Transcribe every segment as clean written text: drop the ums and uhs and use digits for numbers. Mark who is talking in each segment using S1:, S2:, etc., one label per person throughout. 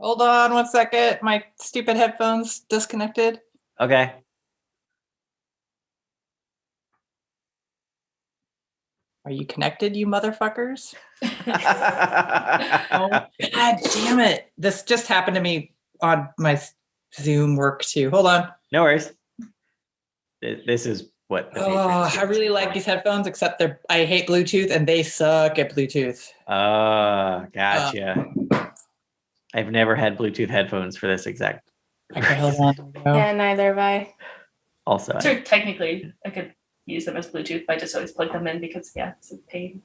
S1: Hold on 1 second. My stupid headphones disconnected.
S2: Okay.
S1: Are you connected, you motherfuckers?
S2: Oh,
S1: God damn it. This just happened to me on my Zoom work too. Hold on.
S2: no worries. This is what the patrons
S1: I really like these headphones, except I hate Bluetooth and they suck at Bluetooth.
S2: Gotcha. I've never had Bluetooth headphones for this exact.
S1: Okay, hold on.
S3: Yeah, neither have I.
S2: Also,
S4: So technically, I could use them as Bluetooth, but I just always plug them in because, yeah, it's a pain.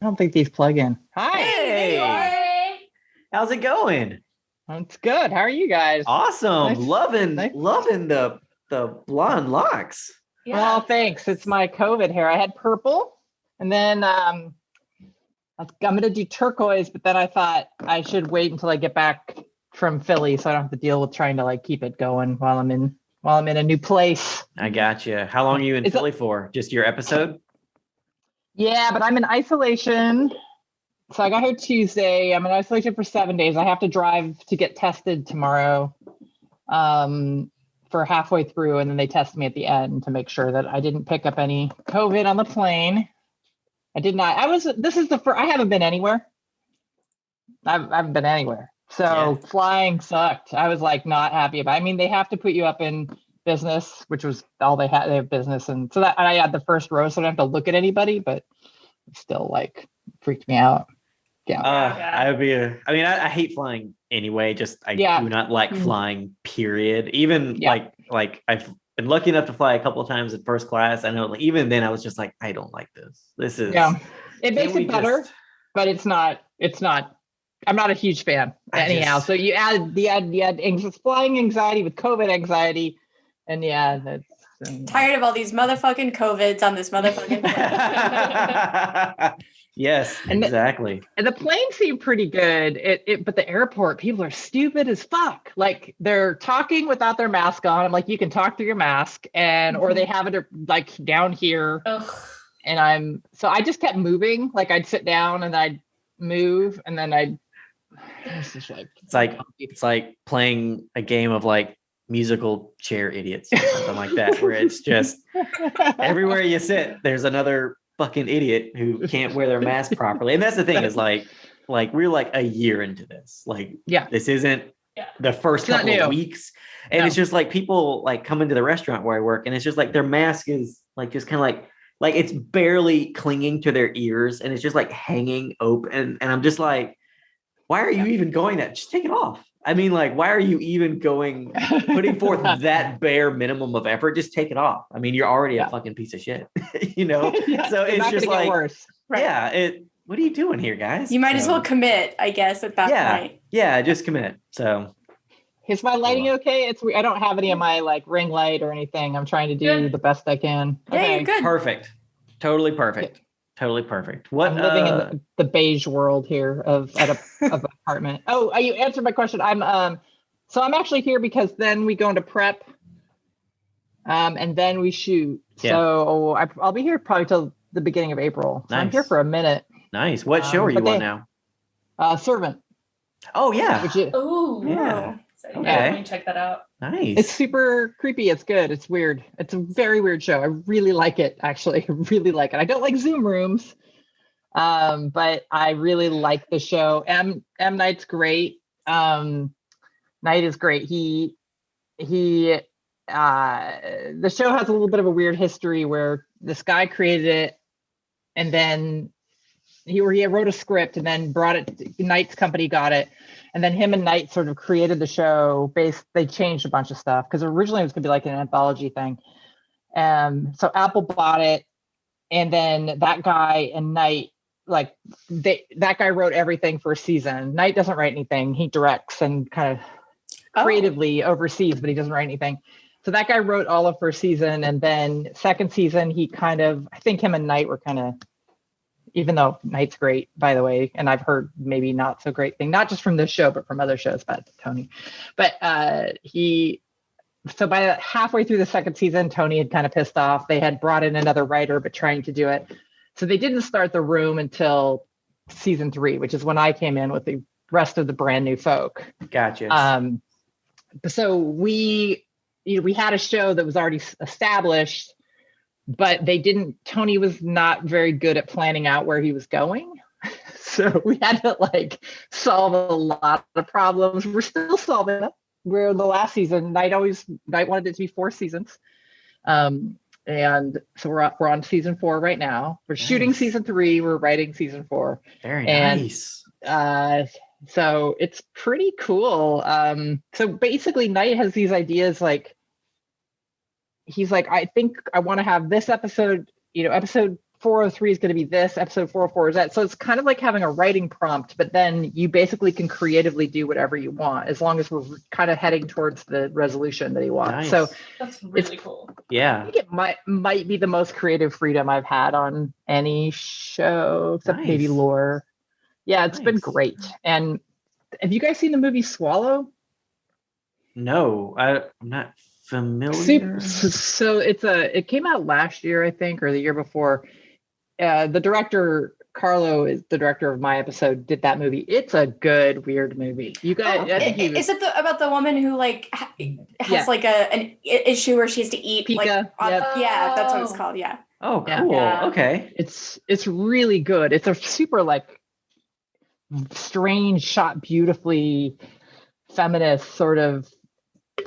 S5: I don't think these plug in. Hi.
S2: Hey, how's it going?
S5: It's good. How are you guys?
S2: Awesome.
S5: Nice.
S2: Loving the blonde locks.
S4: Yeah.
S5: Well, thanks. It's my COVID hair. I had purple, and then I'm going to do turquoise, but then I thought I should wait until I get back from Philly, so I don't have to deal with trying to keep it going while I'm in a new place.
S2: I gotcha. How long are you in Philly for? Just your episode?
S5: Yeah, but I'm in isolation. So I got here Tuesday. I'm in isolation for 7 days. I have to drive to get tested tomorrow for halfway through, and then they test me at the end to make sure that I didn't pick up any COVID on the plane. I did not. This is the first. I haven't been anywhere. I haven't been anywhere. So Flying sucked. I was not happy about it. I mean, they have to put you up in business, which was all they had. They have business. And so that I had the first row, so I don't have to look at anybody, but it still freaked me out. Yeah.
S2: I hate flying anyway. I do not like flying, period. Even I've been lucky enough to fly a couple of times in first class. I know even then I was just I don't like this. This is
S5: it makes it better, but it's not I'm not a huge fan anyhow. So you add flying anxiety with COVID anxiety, and that's
S3: tired of all these motherfucking COVIDs on this motherfucking plane.
S2: Yes, exactly.
S5: And the plane seemed pretty good. But the airport, people are stupid as fuck. They're talking without their mask on. I'm you can talk through your mask, or they have it down here.
S4: Ugh.
S5: And I just kept moving. I'd sit down and I'd move, and then it's just
S2: it's like playing a game of musical chair idiots or something like that, where it's just everywhere you sit, there's another fucking idiot who can't wear their mask properly. And that's the thing is we're a year into this. This isn't the first couple of weeks. And it's just people come into the restaurant where I work, and it's just their mask is just kind of it's barely clinging to their ears, and it's just hanging open. And I'm just why are you even going that? Just take it off. I mean, why are you even putting forth that bare minimum of effort? Just take it off. I mean, you're already a fucking piece of shit, So it's just
S5: worse.
S2: Right. What are you doing here, guys?
S3: You might as well commit, I guess, at that point.
S2: Yeah, just commit. So
S5: is my lighting okay? I don't have any of my ring light or anything. I'm trying to do the best I can.
S3: Yeah, you're good.
S2: Perfect. Totally perfect. Totally perfect. What
S5: I'm living in the beige world here of an apartment. Oh, you answered my question. I'm actually here because then we go into prep, and then we shoot. Yeah. So I'll be here probably till the beginning of April. So nice. I'm here for a minute.
S2: Nice. What show are you on now?
S5: Servant.
S2: Oh yeah.
S4: Oh
S2: yeah.
S4: Okay. Let me check that out.
S2: Nice.
S5: It's super creepy. It's good. It's weird. It's a very weird show. I really like it, actually. I really like it. I don't like Zoom rooms, but I really like the show. M. Night's great. Night is great. The show has a little bit of a weird history where this guy created it, and then he wrote a script and then brought it. Night's company got it. And then him and Knight sort of created the show they changed a bunch of stuff because originally it was going to be an anthology thing. So Apple bought it. And then that guy and Knight, that guy wrote everything for a season. Knight doesn't write anything. He directs and kind of creatively oversees, but he doesn't write anything. So that guy wrote all of first season. And then second season, I think him and Knight were kind of, even though Knight's great, by the way, and I've heard maybe not so great thing, not just from this show, but from other shows about Tony. But so by halfway through the second season, Tony had kind of pissed off. They had brought in another writer, but trying to do it. So they didn't start The Room until season 3, which is when I came in with the rest of the brand new folk.
S2: Gotcha.
S5: So we had a show that was already established, but Tony was not very good at planning out where he was going. So we had to like solve a lot of problems. We're still solving them. We're in the last season. Night wanted it to be 4 seasons. And so we're on season 4 right now. We're shooting
S2: Nice.
S5: season 3. We're writing season 4.
S2: Very
S5: and-
S2: nice.
S5: So it's pretty cool. So basically Knight has these ideas like, he's like, I think I want to have this episode, episode 403 is going to be this, episode 404 is that. So it's kind of like having a writing prompt, but then you basically can creatively do whatever you want as long as we're kind of heading towards the resolution that he wants.
S2: Nice.
S5: So
S4: That's really cool.
S5: I
S2: Yeah.
S5: think it might be the most creative freedom I've had on any show, except maybe
S2: Nice.
S5: Lore. Yeah, it's been
S2: Nice.
S5: great. And have you guys seen the movie Swallow?
S2: No, I'm not familiar.
S5: So it came out last year, I think, or the year before. The director Carlo is the director of my episode. Did that movie? It's a good weird movie. You guys,
S2: Oh,
S5: I think he was,
S3: Is it about the woman who like has
S5: Yeah.
S3: like an issue where she has to eat like
S5: Pika, yep.
S3: yeah, that's what it's
S4: Oh.
S3: called. Yeah.
S2: Oh,
S5: Yeah.
S2: cool.
S4: Yeah.
S2: Okay.
S5: It's really good. It's a super like strange shot, beautifully feminist sort of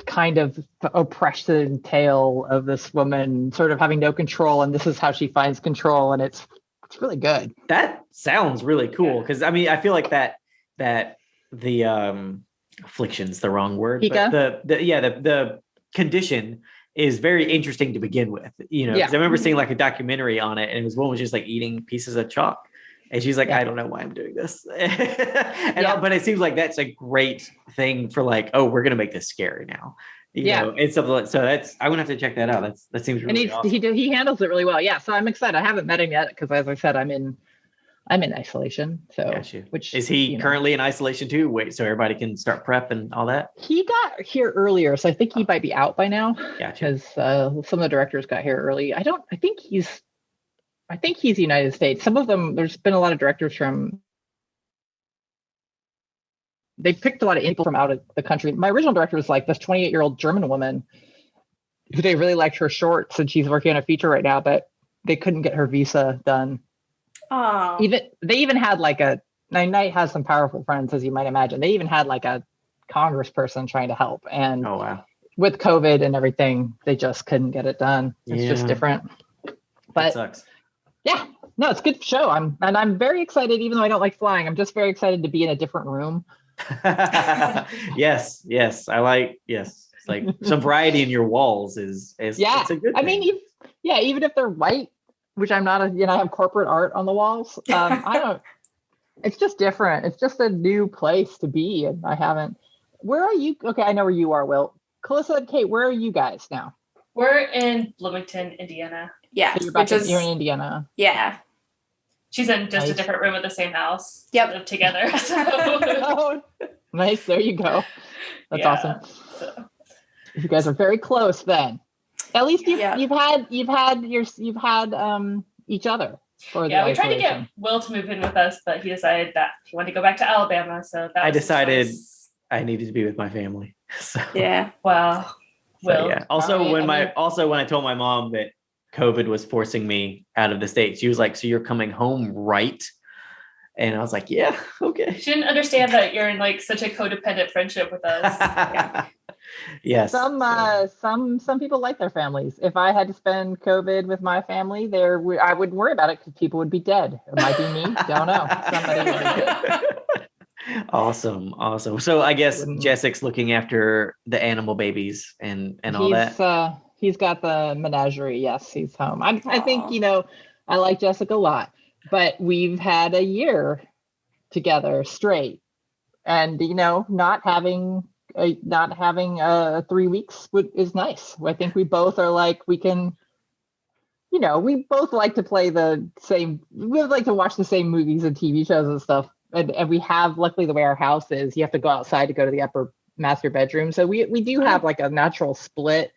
S5: kind of oppression tale of this woman sort of having no control, and this is how she finds control, and it's really good.
S2: That sounds really cool because I mean I feel like that the affliction's the wrong word.
S5: Pika?
S2: But the condition is very interesting to begin with. 'Cause
S5: Yeah.
S2: I remember seeing like a documentary on it, and it was one was just like eating pieces of chalk. And she's like,
S5: Yeah.
S2: I don't know why I'm doing this.
S5: Yeah.
S2: But it seems like that's a great thing for like, oh, we're gonna make this scary now.
S5: Yeah.
S2: And stuff like so that's I'm gonna have to check that out. That seems
S5: And
S2: really awesome.
S5: he handles it really well. Yeah, so I'm excited. I haven't met him yet because, as I said, I'm in isolation. So,
S2: Gotcha.
S5: which
S2: Is he currently in isolation too? Wait, so everybody can start prep and all that?
S5: He got here earlier, so I think he might be out by now
S2: Gotcha.
S5: because some of the directors got here early. I think he's United States. Some of them, there's been a lot of directors from. They picked a lot of people from out of the country. My original director was like this 28-year-old German woman who they really liked her shorts, and she's working on a feature right now, but they couldn't get her visa done.
S3: Oh.
S5: They even had like Knight has some powerful friends, as you might imagine. They even had like a congressperson trying to help, and
S2: Oh wow.
S5: with COVID and everything, they just couldn't get it done. It's just
S2: Yeah.
S5: different.
S2: That
S5: But
S2: sucks.
S5: yeah, no, it's a good show. I'm very excited, even though I don't like flying. I'm just very excited to be in a different room.
S2: yes. It's like some variety in your walls is
S5: Yeah,
S2: it's a good
S5: I
S2: thing.
S5: mean, even if they're white, which I'm not, I have corporate art on the walls. I don't. It's just different. It's just a new place to be, and I haven't. Where are you? Okay, I know where you are, Will. Calissa and Kate, where are you guys now?
S4: We're in Bloomington, Indiana.
S3: Yeah.
S5: So you're back
S3: Which is
S5: you're in Indiana.
S3: yeah.
S4: She's in just a
S5: Nice.
S4: different room at the same house.
S3: Yep.
S4: We live together. So,
S5: Oh, nice. There you go. That's
S4: Yeah.
S5: awesome.
S4: so.
S5: You guys are very close then. At least you've
S3: Yeah.
S5: you've had each other for
S4: Yeah,
S5: the
S4: we tried to get
S5: isolation.
S4: Will to move in with us, but he decided that he wanted to go back to Alabama. So that
S2: I
S4: was his
S2: decided-
S4: choice.
S2: I needed to be with my family. So,
S3: Yeah.
S4: Wow.
S2: so,
S4: Will.
S2: yeah. Also,
S5: I
S2: when
S5: mean-
S2: I told my mom that COVID was forcing me out of the state, she was like, "So you're coming home, right?" And I was like, "Yeah, okay."
S4: She didn't understand that you're in like such a codependent friendship with us.
S2: Yes.
S5: Some people like their families. If I had to spend COVID with my family, I wouldn't worry about it because people would be dead. It might be me. Don't know. Somebody would be dead.
S2: Awesome. So I guess
S5: Wouldn't-
S2: Jessic's looking after the animal babies and all that.
S5: He's got the menagerie. Yes, he's home. I
S3: Aw.
S5: think, I like Jessica a lot, but we've had a year together straight, and not having 3 weeks is nice. I think we both are like, we can, we both like to play we like to watch the same movies and TV shows and stuff. And we have, luckily, the way our house is, you have to go outside to go to the upper master bedroom. So we do have like a natural split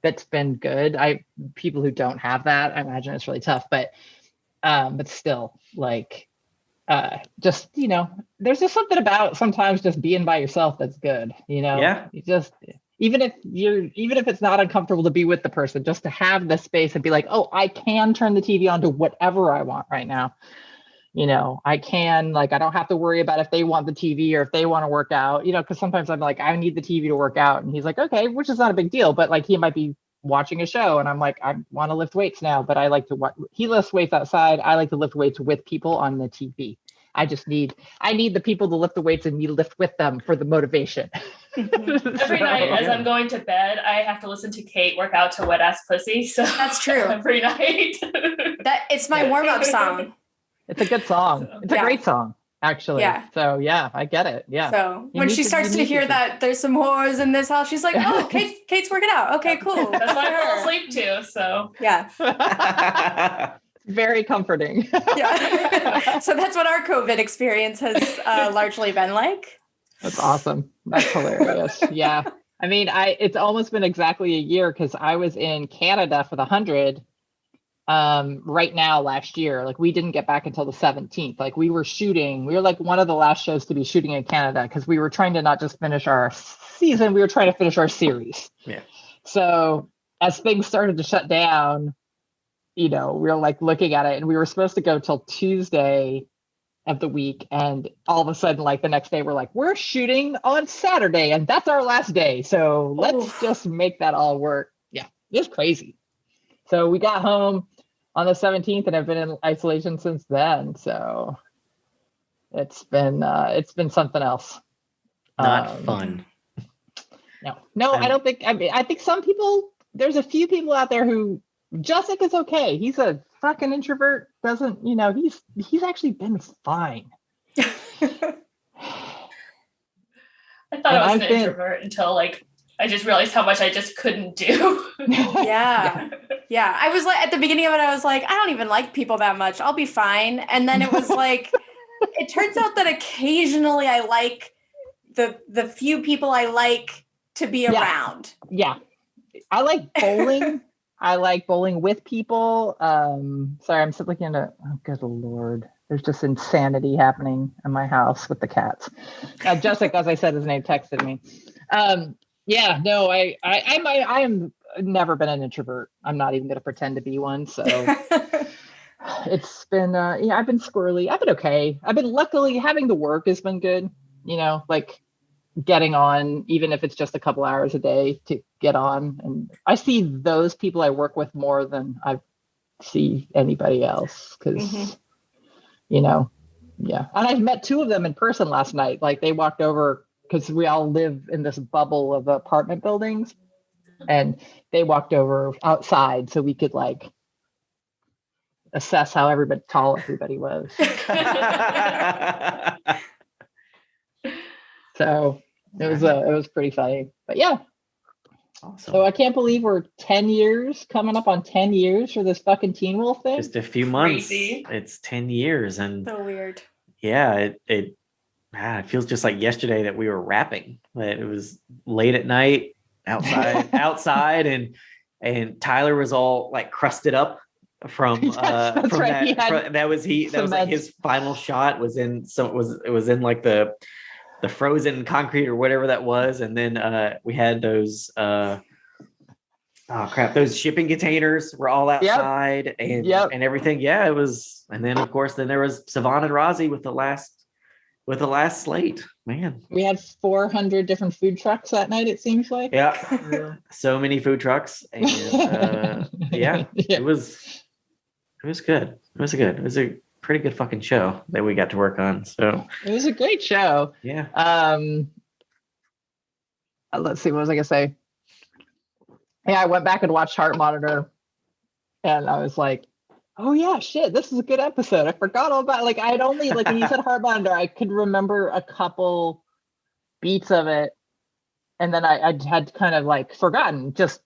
S5: that's been good. People who don't have that, I imagine it's really tough, but still, like, just, there's just something about sometimes just being by yourself that's good,
S2: Yeah.
S5: You just, even if it's not uncomfortable to be with the person, just to have the space and be like, oh, I can turn the TV on to whatever I want right now. I can, like, I don't have to worry about if they want the TV or if they want to work out, because sometimes I'm like, I need the TV to work out. And he's like, okay, which is not a big deal. But like, he might be watching a show and I'm like, I want to lift weights now, but I like to watch, he lifts weights outside. I like to lift weights with people on the TV. I need the people to lift the weights and me to lift with them for the motivation.
S4: Every night as I'm going to bed, I have to listen to Kate work out to Wet Ass Pussy. So
S3: That's true.
S4: Every night.
S3: That it's my warm-up song.
S5: It's a good song. It's a great song, actually.
S3: Yeah.
S5: So yeah, I get it. Yeah.
S3: So when she starts to hear that there's some whores in this house, she's like, oh, Kate's working out. Okay, cool.
S4: That's why I fall asleep too. So
S3: Yeah.
S5: Very comforting.
S3: Yeah. So that's what our COVID experience has largely been like.
S5: That's awesome. That's hilarious. Yeah. I mean, it's almost been exactly a year because I was in Canada for the 100 right now last year. Like, we didn't get back until the 17th. Like, we were like one of the last shows to be shooting in Canada because we were trying to not just finish our season, we were trying to finish our series.
S2: Yeah.
S5: So as things started to shut down, we were like looking at it and we were supposed to go till Tuesday of the week. And all of a sudden, like the next day, we're like, we're shooting on Saturday and that's our last day. So let's just make that all work. Yeah, it's crazy. So we got home on the 17th and I've been in isolation since then. So it's been something else.
S2: Not fun.
S5: No, I don't think, I think some people, there's a few people out there who, Jessica's okay. He's a fucking introvert. Doesn't, he's actually been fine.
S4: I thought I was an introvert until like I just realized how much I just couldn't do.
S3: Yeah. I was like, at the beginning of it, I was like, I don't even like people that much. I'll be fine. And then it was like, it turns out that occasionally I like the few people I like to be around.
S5: Yeah. I like bowling. I like bowling with people. Sorry, I'm still looking at, oh, good Lord. There's just insanity happening in my house with the cats. Jessica, as I said, his name texted me. Yeah, no, I am never been an introvert. I'm not even going to pretend to be one. So it's been, I've been squirrely. I've been okay. I've been luckily having to work has been good. Like getting on, even if it's just a couple hours a day to get on. And I see those people I work with more than I see anybody else. Cause yeah. And I've met two of them in person last night. Like they walked over because we all live in this bubble of apartment buildings and they walked over outside so we could like assess how tall everybody was. So it was pretty funny, but yeah.
S2: Awesome.
S5: So I can't believe we're 10 years coming up on 10 years for this fucking Teen Wolf thing.
S2: Just a few months.
S4: Crazy.
S2: It's 10 years. And
S3: So weird.
S2: yeah, it feels just like yesterday that we were wrapping. It was late at night outside and Tyler was all like crusted up from
S5: That's
S2: from
S5: right.
S2: that was like his final shot was in it was in like the frozen concrete or whatever that was. And then we had those those shipping containers were all outside and everything. Yeah, it was. And then of course there was Savannah and Rozzy with the last slate. Man, we
S5: had 400 different food trucks that night, it seems like.
S2: Yeah. So many food trucks. And it was good. It was good. It was a pretty good fucking show that we got to work on. So
S5: it was a great show.
S2: Yeah.
S5: Let's see, what was I gonna say? Yeah, I went back and watched Heart Monitor and I was like, oh yeah, shit, this is a good episode. I forgot all about, like, I'd only, like, when you said Heart Monitor, I could remember a couple beats of it. And then I had kind of like forgotten just,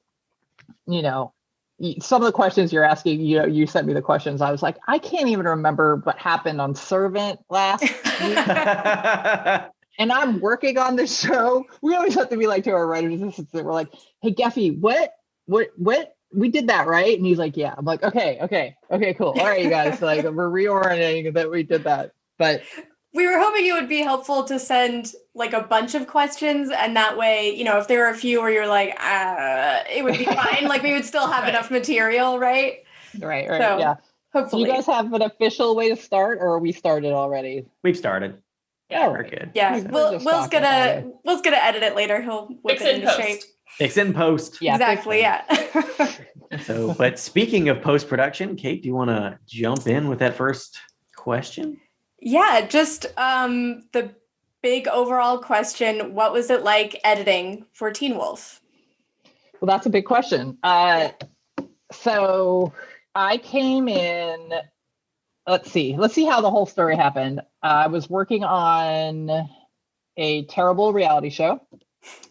S5: some of the questions you're asking, you sent me the questions. I was like, I can't even remember what happened on Servant last week. And I'm working on the show. We always have to be like to our writers assistants. We're like, hey, Geffy, what? We did that, right? And he's like, yeah. I'm like, okay, cool. All right, you guys, like we're reorienting that we did that. But
S3: We were hoping it would be helpful to send like a bunch of questions, and that way, if there were a few where you're like, it would be fine. Like we would still have
S4: Right.
S3: enough material, right?
S5: right,
S3: So,
S5: yeah. Do
S3: hopefully.
S5: you guys have an official way to start, or are we started already?
S2: We've started.
S4: Yeah.
S2: We're good.
S3: Yeah,
S5: We're just
S3: Will's
S5: talking about it.
S3: gonna edit it later. He'll whip
S4: Fix
S3: it
S4: it in
S3: into shape.
S4: post.
S2: Fix it in post.
S5: Yeah,
S3: Exactly. Yeah.
S2: So, but speaking of post production, Kate, do you want to jump in with that first question?
S3: Yeah, just the big overall question: what was it like editing for Teen Wolf?
S5: Well, that's a big question. So I came in. Let's see how the whole story happened. I was working on a terrible reality show,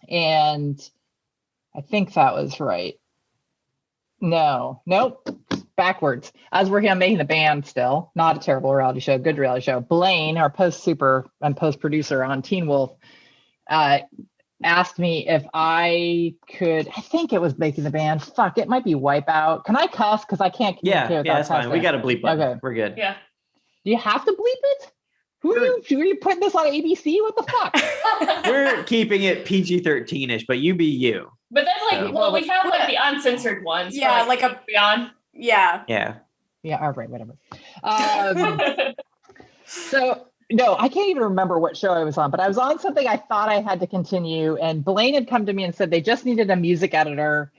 S5: and I think that was right. Nope, backwards. I was working on Making the Band still, not a terrible reality show, good reality show. Blaine, our post super and post producer on Teen Wolf, asked me if I could, I think it was Making the Band. Fuck, it might be Wipeout. Can I cuss? Because I can't communicate
S2: Yeah,
S5: without
S2: that's fine. We
S5: cussing.
S2: got a bleep button.
S5: Okay.
S2: We're good.
S4: Yeah.
S5: Do you have to bleep it? Who are you putting this on ABC? What the fuck?
S2: We're keeping it PG-13ish, but you be you.
S4: But then, like,
S2: So-
S4: well, we have like the uncensored ones. for,
S3: Yeah, like a
S4: beyond.
S3: yeah.
S2: Yeah.
S5: Yeah, all right, whatever. So no, I can't even remember what show I was on, but I was on something I thought I had to continue. And Blaine had come to me and said they just needed a music editor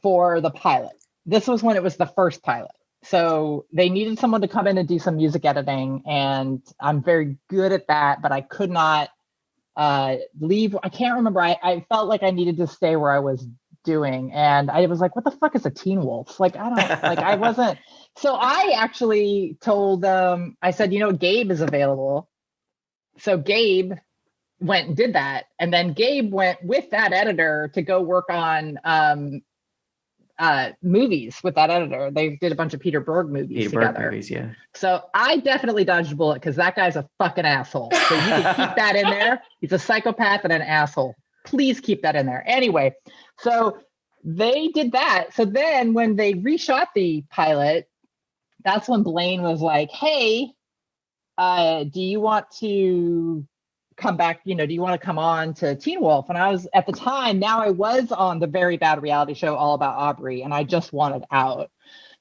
S5: for the pilot. This was when it was the first pilot. So they needed someone to come in and do some music editing. And I'm very good at that, but I could not leave. I can't remember. I felt like I needed to stay where I was doing. And I was like, what the fuck is a Teen Wolf? Like, I don't, like, I wasn't. So I actually told them, I said, Gabe is available. So Gabe went and did that. And then Gabe went with that editor to go work on movies with that editor. They did a bunch of Peter Berg movies
S2: Peter Berg
S5: together.
S2: movies, yeah.
S5: So I definitely dodged a bullet because that guy's a fucking asshole. So you can keep that in there. He's a psychopath and an asshole. Please keep that in there. Anyway, so they did that. So then when they reshot the pilot, that's when Blaine was like, hey, do you want to come back? Do you want to come on to Teen Wolf? And I was at the time, now I was on the very bad reality show All About Aubrey, and I just wanted out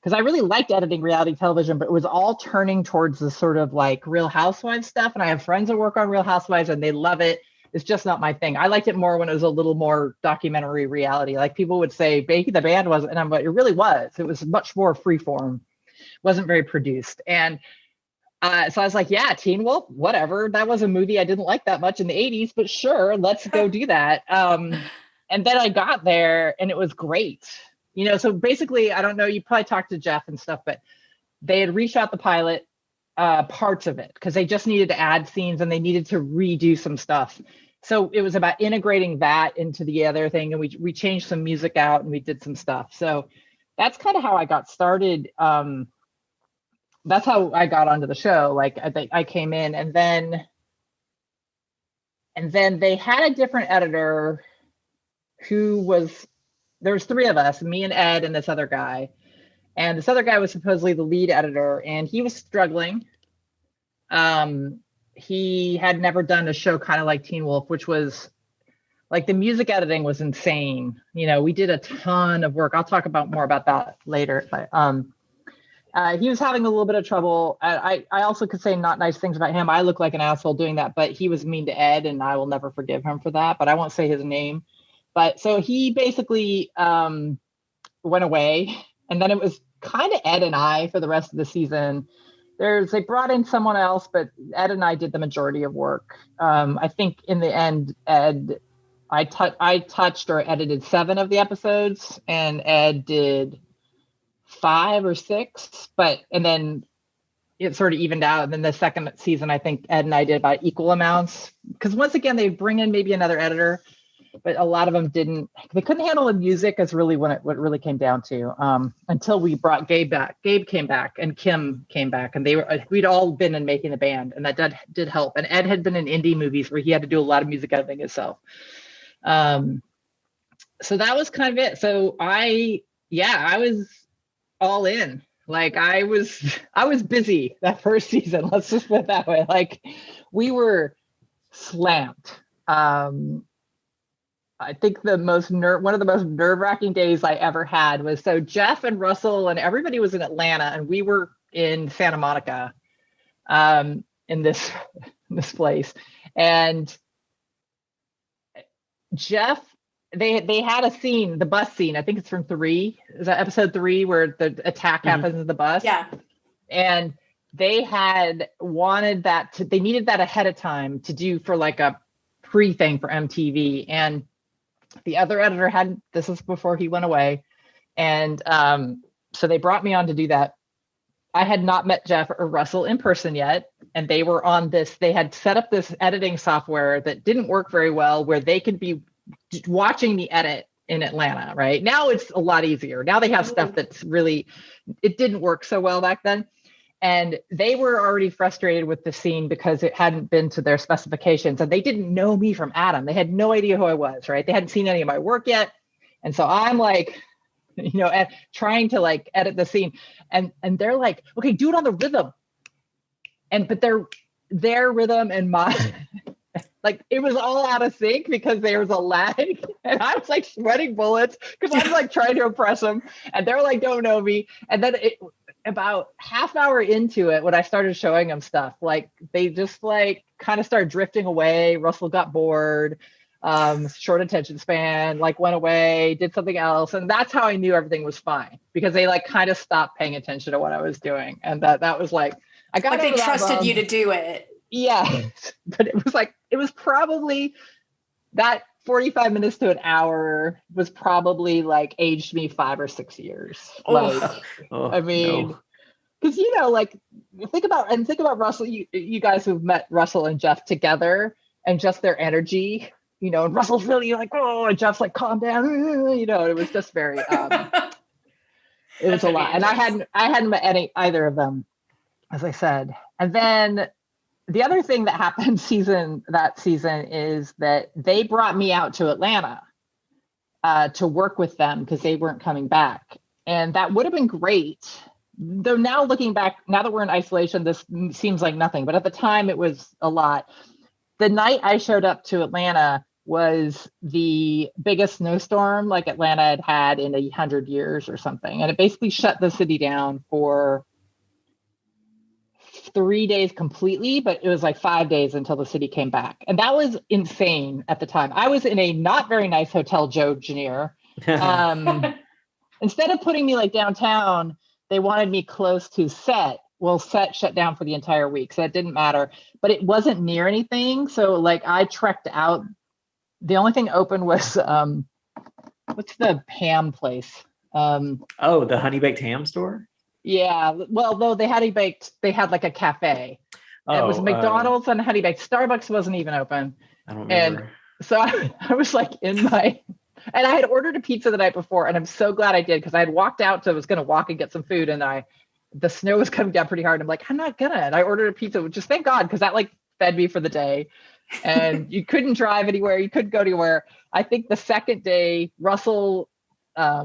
S5: because I really liked editing reality television, but it was all turning towards the sort of like Real Housewives stuff. And I have friends that work on Real Housewives and they love it. It's just not my thing. I liked it more when it was a little more documentary reality. Like people would say, Making the Band was, and I'm like, it really was. It was much more freeform, wasn't very produced. And so I was like, yeah, Teen Wolf, whatever. That was a movie I didn't like that much in the 80s, but sure, let's go do that. And then I got there and it was great. So basically, I don't know, you probably talked to Jeff and stuff, but they had reshot the pilot, parts of it, because they just needed to add scenes and they needed to redo some stuff. So it was about integrating that into the other thing. And we changed some music out and we did some stuff. So that's kind of how I got started. That's how I got onto the show. Like I came in and then they had a different editor there was three of us, me and Ed and this other guy. And this other guy was supposedly the lead editor and he was struggling. He had never done a show kind of like Teen Wolf, which was like the music editing was insane. We did a ton of work. I'll talk more about that later. But he was having a little bit of trouble. I also could say not nice things about him. I look like an asshole doing that, but he was mean to Ed and I will never forgive him for that, but I won't say his name. But so he basically went away and then it was kind of Ed and I for the rest of the season. They brought in someone else, but Ed and I did the majority of work. I think in the end, I touched or edited 7 of the episodes and Ed did 5 or 6, and then it sort of evened out. And then the second season, I think Ed and I did about equal amounts. Because once again, they bring in maybe another editor, but a lot of them didn't. They couldn't handle the music is really what it really came down to. Until we brought Gabe back. Gabe came back and Kim came back, and we'd all been in Making the Band, and that did help. And Ed had been in indie movies where he had to do a lot of music editing himself. So that was kind of it. So I was all in. Like I was busy that first season. Let's just put it that way. Like we were slammed. I think one of the most nerve-wracking days I ever had was, so Jeff and Russell and everybody was in Atlanta and we were in Santa Monica, in this place. And Jeff, they had a scene, the bus scene, I think it's from 3. Is that episode 3 where the attack happens in the bus?
S3: Yeah.
S5: And they had wanted they needed that ahead of time to do for like a pre-thing for MTV. And the other editor this was before he went away. And so they brought me on to do that. I had not met Jeff or Russell in person yet. And they were on they had set up this editing software that didn't work very well, where they could be watching the edit in Atlanta, right? Now it's a lot easier. Now they have stuff that's really, it didn't work so well back then. And they were already frustrated with the scene because it hadn't been to their specifications, and they didn't know me from Adam. They had no idea who I was, right? They hadn't seen any of my work yet. And so I'm like, trying to like edit the scene, and they're like, okay, do it on the rhythm. But their rhythm and mine, like it was all out of sync because there was a lag, and I was like sweating bullets because I was like trying to impress them, and they're like, don't know me. And then about half hour into it, when I started showing them stuff, like they just like kind of started drifting away. Russell got bored, short attention span, like went away, did something else. And that's how I knew everything was fine, because they like kind of stopped paying attention to what I was doing. And that was like, I got
S3: Like they trusted you to do it.
S5: Yeah. But it was probably that 45 minutes to an hour was probably like aged me 5 or 6 years. Like, I mean, because like think about Russell. You guys who've met Russell and Jeff together, and just their energy, and Russell's really like, oh, and Jeff's like, calm down, it was just very, it was a lot. And I hadn't met either of them, as I said. And then the other thing that happened that season is that they brought me out to Atlanta to work with them because they weren't coming back. And that would have been great. Though now looking back, now that we're in isolation, this seems like nothing. But at the time, it was a lot. The night I showed up to Atlanta was the biggest snowstorm like Atlanta had in 100 years or something. And it basically shut the city down for 3 days completely, but it was like 5 days until the city came back. And that was insane at the time. I was in a not very nice hotel, Joe Janier. Instead of putting me like downtown, they wanted me close to set. Well, set shut down for the entire week, so that didn't matter. But it wasn't near anything. So like I trekked out. The only thing open was, what's the ham place?
S2: The Honey Baked Ham store?
S5: Yeah, well, though they had like a cafe. It was McDonald's and Honey Baked. Starbucks wasn't even open.
S2: I don't remember.
S5: And so I was like and I had ordered a pizza the night before, and I'm so glad I did, because I had walked out, so I was going to walk and get some food, and the snow was coming down pretty hard. I'm like, I'm not gonna. And I ordered a pizza, which is thank God, because that like fed me for the day. And you couldn't drive anywhere. You couldn't go anywhere. I think the second day, Russell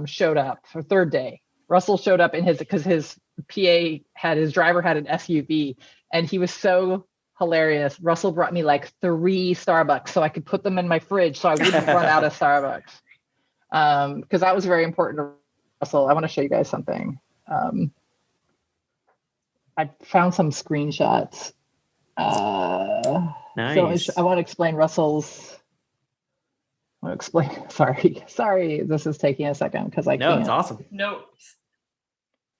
S5: showed up. For third day, Russell showed up because his driver had an SUV, and he was so hilarious. Russell brought me like 3 Starbucks so I could put them in my fridge so I wouldn't run out of Starbucks. Because that was very important to Russell. I want to show you guys something. I found some screenshots.
S2: Nice.
S5: So I want to explain Sorry, this is taking a second because I can't.
S2: No, it's awesome.
S4: No.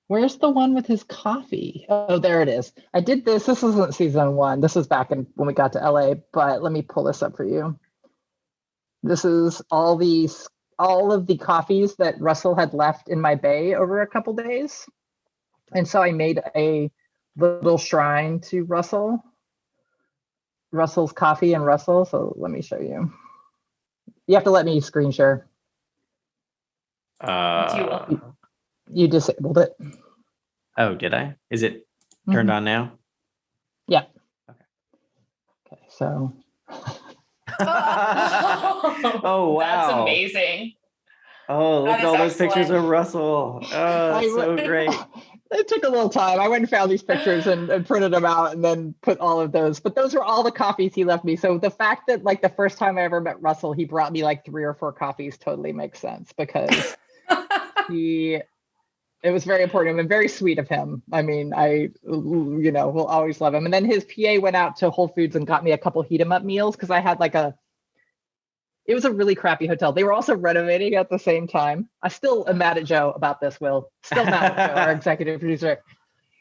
S5: Where's the one with his coffee? Oh, there it is. I did this. This isn't season 1. This was back when we got to LA, but let me pull this up for you. This is all of the coffees that Russell had left in my bay over a couple days. And so I made a little shrine to Russell's coffee and Russell. So let me show you. You have to let me screen share. You disabled it.
S2: Oh, did I? Is it turned on now?
S5: Yeah.
S2: Okay.
S5: So.
S2: Oh, wow.
S4: That's amazing.
S2: Oh, look
S3: That
S2: at
S3: is
S2: all those pictures
S3: excellent.
S2: of Russell. Oh, so great.
S5: It took a little time. I went and found these pictures and printed them out and then put all of those. But those were all the coffees he left me. So the fact that like the first time I ever met Russell, he brought me like 3 or 4 coffees totally makes sense because it was very important and very sweet of him. I mean, I will always love him. And then his PA went out to Whole Foods and got me a couple heat 'em up meals because I had it was a really crappy hotel. They were also renovating at the same time. I still am mad at Joe about this, Will. Still mad at Joe, our executive producer.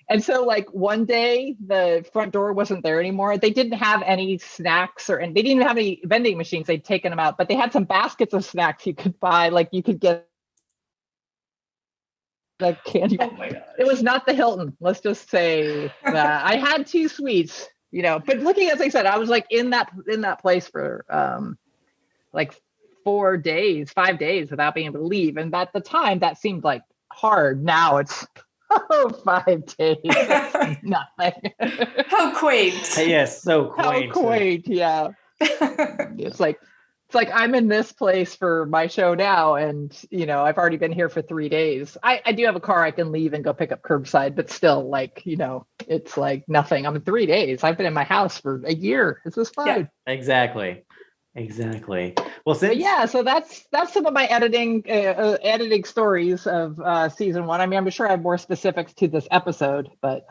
S5: And so like one day the front door wasn't there anymore. They didn't have any snacks and they didn't even have any vending machines. They'd taken them out, but they had some baskets of snacks you could buy. Like you could get the candy.
S4: Oh my gosh.
S5: It was not the Hilton. Let's just say that I had 2 suites, but looking, as I said, I was like in that place for like 5 days without being able to leave. And at the time that seemed like hard. Now it's 5 days. That's nothing.
S3: How quaint.
S2: Yes, so
S5: How
S2: quaint.
S5: quaint, yeah. It's like I'm in this place for my show now, and I've already been here for 3 days. I do have a car I can leave and go pick up curbside, but still, it's like nothing. I'm in 3 days. I've been in my house for a year. This is fine.
S2: Yeah. Exactly. Well,
S5: So that's some of my editing stories of season 1. I mean, I'm sure I have more specifics to this episode, but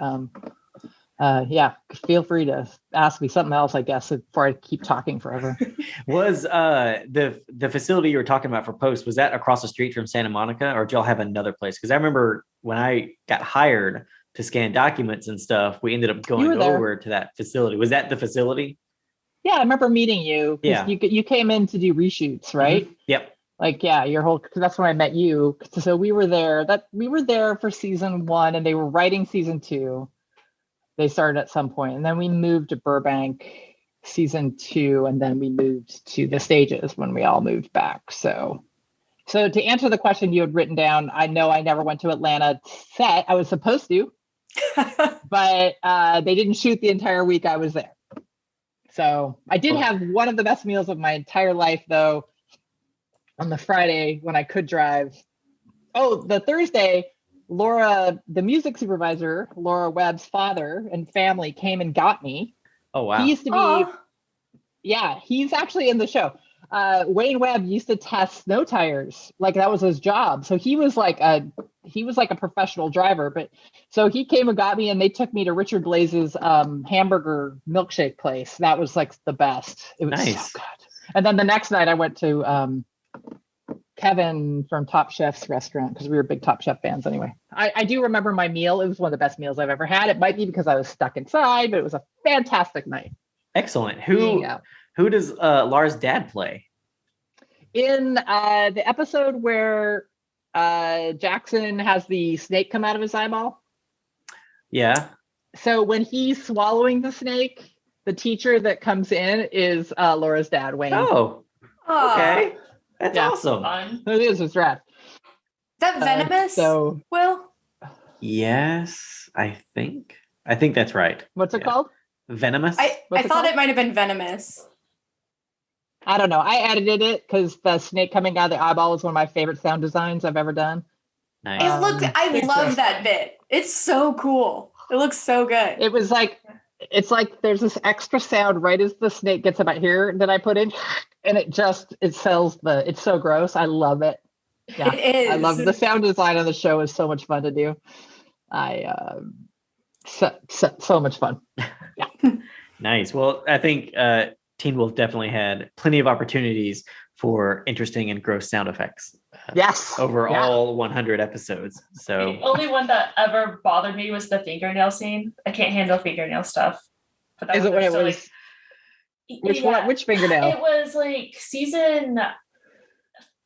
S5: feel free to ask me something else, I guess, before I keep talking forever.
S2: Was the facility you were talking about for Post, was that across the street from Santa Monica, or did y'all have another place? Because I remember when I got hired to scan documents and stuff, we ended up going over to that facility. Was that the facility?
S5: Yeah, I remember meeting you.
S2: Yeah.
S5: You came in to do reshoots, right?
S2: Mm-hmm. Yep.
S5: Because that's when I met you. So we were there. We were there for season 1, and they were writing season 2. They started at some point, and then we moved to Burbank season 2, and then we moved to the stages when we all moved back. So to answer the question you had written down, I know I never went to Atlanta set. I was supposed to, but they didn't shoot the entire week I was there. So I did have one of the best meals of my entire life, though, on the Friday when I could drive. Oh, the Thursday, Laura, the music supervisor, Laura Webb's father and family came and got me.
S2: Oh, wow.
S5: He used to be, he's actually in the show. Wayne Webb used to test snow tires. Like that was his job. So he was like a professional driver, but so he came and got me, and they took me to Richard Blaze's hamburger milkshake place. That was like the best. It was
S2: nice.
S5: So good. And then the next night I went to Kevin from Top Chef's restaurant because we were big Top Chef fans anyway. I do remember my meal. It was one of the best meals I've ever had. It might be because I was stuck inside, but it was a fantastic night.
S2: Excellent. Who does Lara's dad play? In
S5: the episode where Jackson has the snake come out of his eyeball.
S2: Yeah.
S5: So when he's swallowing the snake, the teacher that comes in is Laura's dad, Wayne.
S2: Oh, okay. That's awesome.
S4: Fun.
S5: It is. It's rad.
S3: Is that venomous? Will?
S2: Yes, I think that's right.
S5: What's it called?
S2: Venomous?
S3: I thought it might have been venomous.
S5: I don't know. I edited it because the snake coming out of the eyeball is one of my favorite sound designs I've ever done.
S2: Nice.
S3: I love that bit. It's so cool. It looks so good.
S5: It was like, it's like there's this extra sound right as the snake gets about here that I put in, and it's so gross. I love it. Yeah,
S3: it is.
S5: I love the sound design on the show. Is so much fun to do. So much fun. Yeah.
S2: Nice. Well, I think Teen Wolf definitely had plenty of opportunities for interesting and gross sound effects.
S5: Yes.
S2: Over all 100 episodes. So
S4: The only one that ever bothered me was the fingernail scene. I can't handle fingernail stuff. But that
S5: Is it what it
S4: so,
S5: was?
S4: Like,
S5: Which fingernail?
S4: It was like season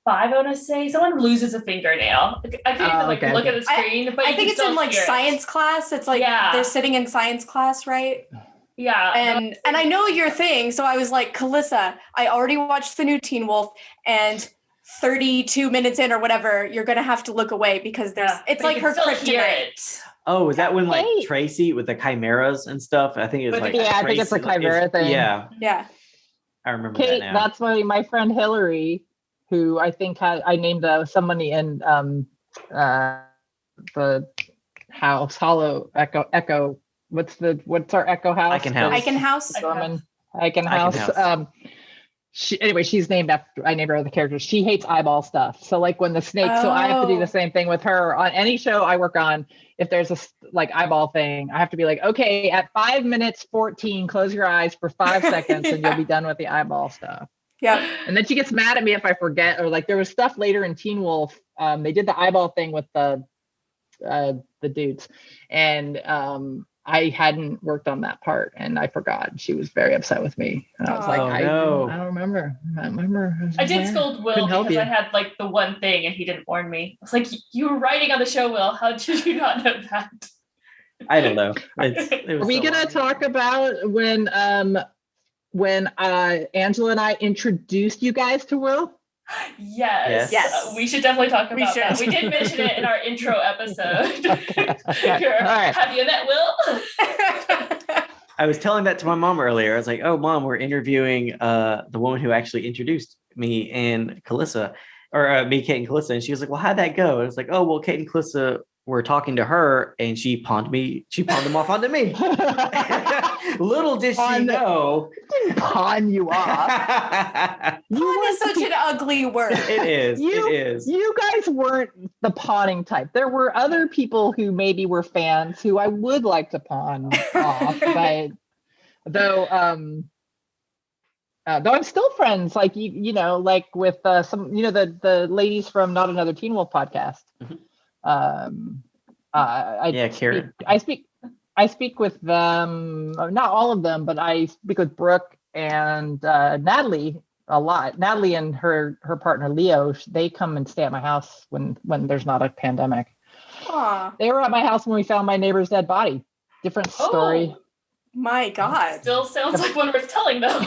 S4: 5, I want to say. Someone loses a fingernail. I can't even look at the screen, but
S3: I
S4: you
S3: think
S4: can
S3: it's in
S4: still
S3: like
S4: hear it.
S3: science class. It's like they're sitting in science class, right?
S4: Yeah.
S3: And I know your thing, so I was like, Calissa, I already watched the new Teen Wolf, and 32 minutes in or whatever, you're gonna have to look away because it's like her kryptonite.
S2: Oh, is that when like Tracy with the chimeras and stuff? I think it was like
S5: I think it's a chimera thing.
S2: Yeah.
S3: Yeah.
S2: I remember
S5: Kate,
S2: that now.
S5: that's my friend Hillary, who I think I named somebody in the house, Hollow Echo. What's our Echo house?
S2: Eichen House.
S3: Eichen House.
S5: Eichen House.
S2: House.
S5: She's named after, I named her the characters. She hates eyeball stuff. So like when the snake, so I have to do the same thing with her on any show I work on. If there's a like eyeball thing, I have to be like, okay, at 5 minutes 14, close your eyes for 5 seconds and you'll be done with the eyeball stuff.
S3: Yeah.
S5: And then she gets mad at me if I forget, or like there was stuff later in Teen Wolf. They did the eyeball thing with the dudes, and I hadn't worked on that part and I forgot. She was very upset with me. And I was like, I don't remember.
S4: I did scold Will because I had like the one thing and he didn't warn me. I was like, you were writing on the show, Will. How did you not know that?
S2: I don't know.
S5: Are we gonna talk about when Angela and I introduced you guys to Will?
S4: Yes. We should definitely talk about that. We did mention it in our intro episode.
S5: Okay. All right.
S4: Have you met Will?
S2: I was telling that to my mom earlier. I was like, oh, Mom, we're interviewing the woman who actually introduced me and Calissa, or me, Kate, and Calissa. And she was like, well, how'd that go? And I was like, oh, well, Kate and Calissa were talking to her and she pawned them off onto me. Little did she know.
S5: Pawn you off.
S3: Pawn is such an ugly word.
S2: It is.
S5: You guys weren't the pawning type. There were other people who maybe were fans who I would like to pawn off, but though I'm still friends, like you know, like with some, you know, the ladies from Not Another Teen Wolf podcast.
S2: Karen.
S5: I speak with them, not all of them, but I speak with Brooke and Natalie a lot. Natalie and her partner Leo, they come and stay at my house when there's not a pandemic.
S3: Aww.
S5: They were at my house when we found my neighbor's dead body. Different story.
S3: My God.
S4: Still sounds like one worth telling though.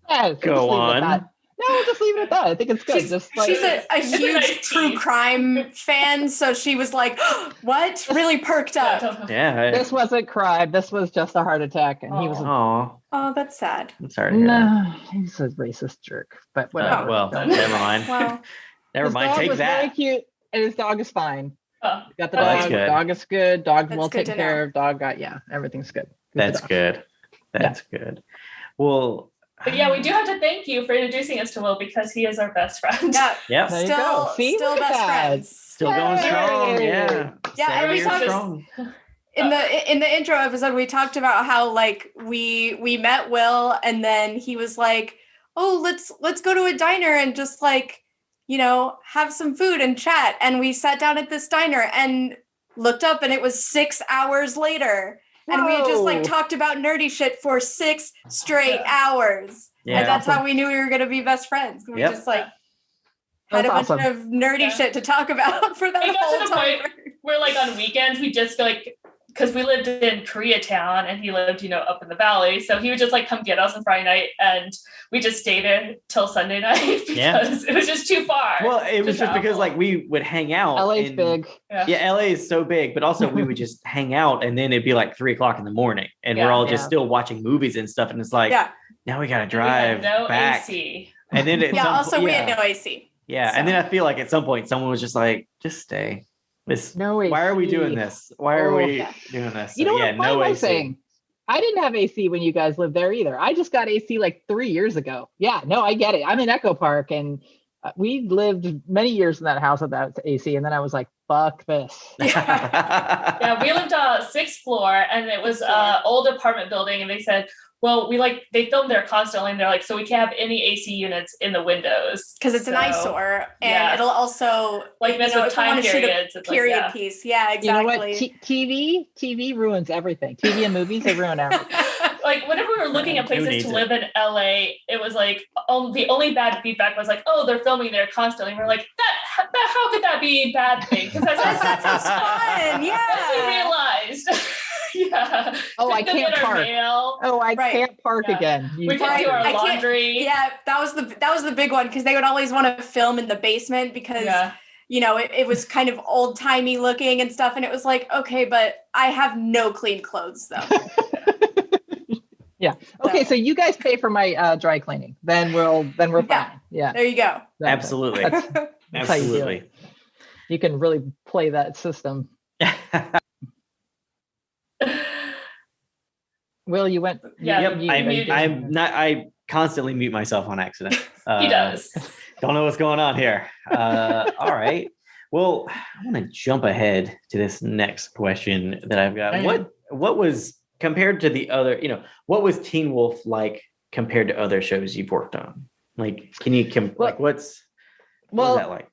S5: Yeah,
S2: go on.
S5: No, we'll just leave it at that. I think it's good.
S3: She's a huge
S4: nice
S3: true
S4: tease.
S3: crime fan, so she was like, what? Really perked up.
S2: Yeah.
S5: This wasn't crime. This was just a heart attack, and he was.
S2: Oh,
S3: Oh, that's sad.
S2: I'm sorry to hear that.
S5: No, he's a racist jerk. But whatever.
S2: Well, never mind.
S3: Wow.
S2: Never
S5: His
S2: mind.
S5: dog
S2: Take
S5: was very
S2: that.
S5: cute, and his dog is fine.
S4: Oh,
S5: Got the
S2: that's
S5: dog.
S2: good.
S5: Dog is good. Dog's
S3: That's
S5: well
S3: good
S5: taken
S3: to know.
S5: care of. Dog got everything's good.
S2: That's good. That's good. Well.
S4: but yeah, we do have to thank you for introducing us to Will because he is our best friend.
S3: Yeah.
S2: Yep.
S5: There you
S3: Still,
S5: go. See,
S3: still
S5: look at
S3: best
S5: that.
S3: friends.
S2: Still going strong.
S5: Yay.
S2: Yeah.
S3: Yeah, and we
S2: 7 years
S3: talked-
S2: strong.
S3: In the intro episode, we talked about how like we met Will, and then he was like, "Oh, let's go to a diner and just like, you know, have some food and chat." And we sat down at this diner and looked up, and it was 6 hours later, and we had just like
S5: Whoa.
S3: talked about nerdy shit for 6 straight hours,
S2: Yeah.
S3: and that's how we knew we were gonna be best friends. We
S2: Yep.
S3: just like had
S5: That's
S3: a bunch
S5: awesome.
S3: of nerdy shit to talk about for that
S4: It got
S3: whole
S4: to the
S3: time.
S4: point where like on weekends we just like, because we lived in Koreatown and he lived, you know, up in the valley. So he would just like come get us on Friday night and we just stayed there till Sunday night because it was just too far.
S2: Well, it was
S4: to
S2: just because
S4: travel.
S2: like we would hang out.
S5: LA's
S2: and-
S5: big.
S2: Yeah, LA is so big, but also we would just hang out and then it'd be like 3:00 in the morning and we're
S4: Yeah.
S2: all just
S5: Yeah.
S2: still watching movies and stuff. And it's like,
S3: Yeah.
S2: now we got to
S4: And we had
S2: drive
S4: no
S2: back.
S4: AC.
S2: And then at
S3: Yeah.
S2: some
S3: Also,
S2: po-
S3: we
S2: yeah.
S3: had no AC.
S2: Yeah.
S3: so.
S2: And then I feel like at some point someone was just like, just stay. This,
S5: No
S2: why are we
S5: AC.
S2: doing this? Why are
S5: Oh,
S2: we
S3: yeah.
S2: doing this?
S5: You know
S2: So, yeah,
S5: what?
S2: no
S5: I
S2: AC.
S5: was saying, I didn't have AC when you guys lived there either. I just got AC like 3 years ago. Yeah, no, I get it. I'm in Echo Park, and we lived many years in that house without AC, and then I was like, "Fuck this."
S4: Yeah, we lived on 6th floor and it was an old apartment building and they said, well, they filmed there constantly and they're like, so we can't have any AC units in the windows.
S3: Because it's an
S4: So,
S3: eyesore, and
S4: yeah.
S3: it'll also
S4: Like mess
S3: you know,
S4: with
S3: if you
S4: time
S3: wanna shoot a
S4: periods. It's like,
S3: period
S4: yeah.
S3: piece. Yeah,
S5: You know what?
S3: exactly.
S5: TV ruins everything. TV and movies, they ruin everything.
S4: Like whenever we were looking at
S2: Who
S4: places
S2: needs
S4: to
S2: it?
S4: live in LA, it was like the only bad feedback was like, oh, they're filming there constantly. We're like, that how could that be a bad thing? Because
S3: That sounds fun.
S4: we
S3: Yeah.
S4: realized. Yeah.
S5: Oh, I
S4: Couldn't
S5: can't
S4: get our
S5: park.
S4: mail.
S5: Oh, I
S3: Right.
S5: can't park
S4: Yeah.
S5: again. You
S4: We couldn't
S3: Right.
S4: do our
S3: I can't-
S4: laundry.
S3: Yeah, that was the big one because they would always want to film in the basement because
S4: Yeah.
S3: you know it was kind of old timey looking and stuff, and it was like, okay, but I have no clean clothes though.
S5: Okay, so you guys pay for my dry cleaning. Then we're
S3: Yeah.
S5: fine. Yeah,
S3: There you go.
S5: exactly.
S2: Absolutely.
S5: That's how you do
S2: Absolutely.
S5: it. You can really play that system. Will, you went.
S4: Yeah,
S2: Yep.
S5: you-
S2: I constantly mute myself on accident.
S4: He does.
S2: Don't know what's going on here. All right. Well, I want to jump ahead to this next question that I've got. What was compared to the other, what was Teen Wolf like compared to other shows you've worked on? Like, can you what was that like?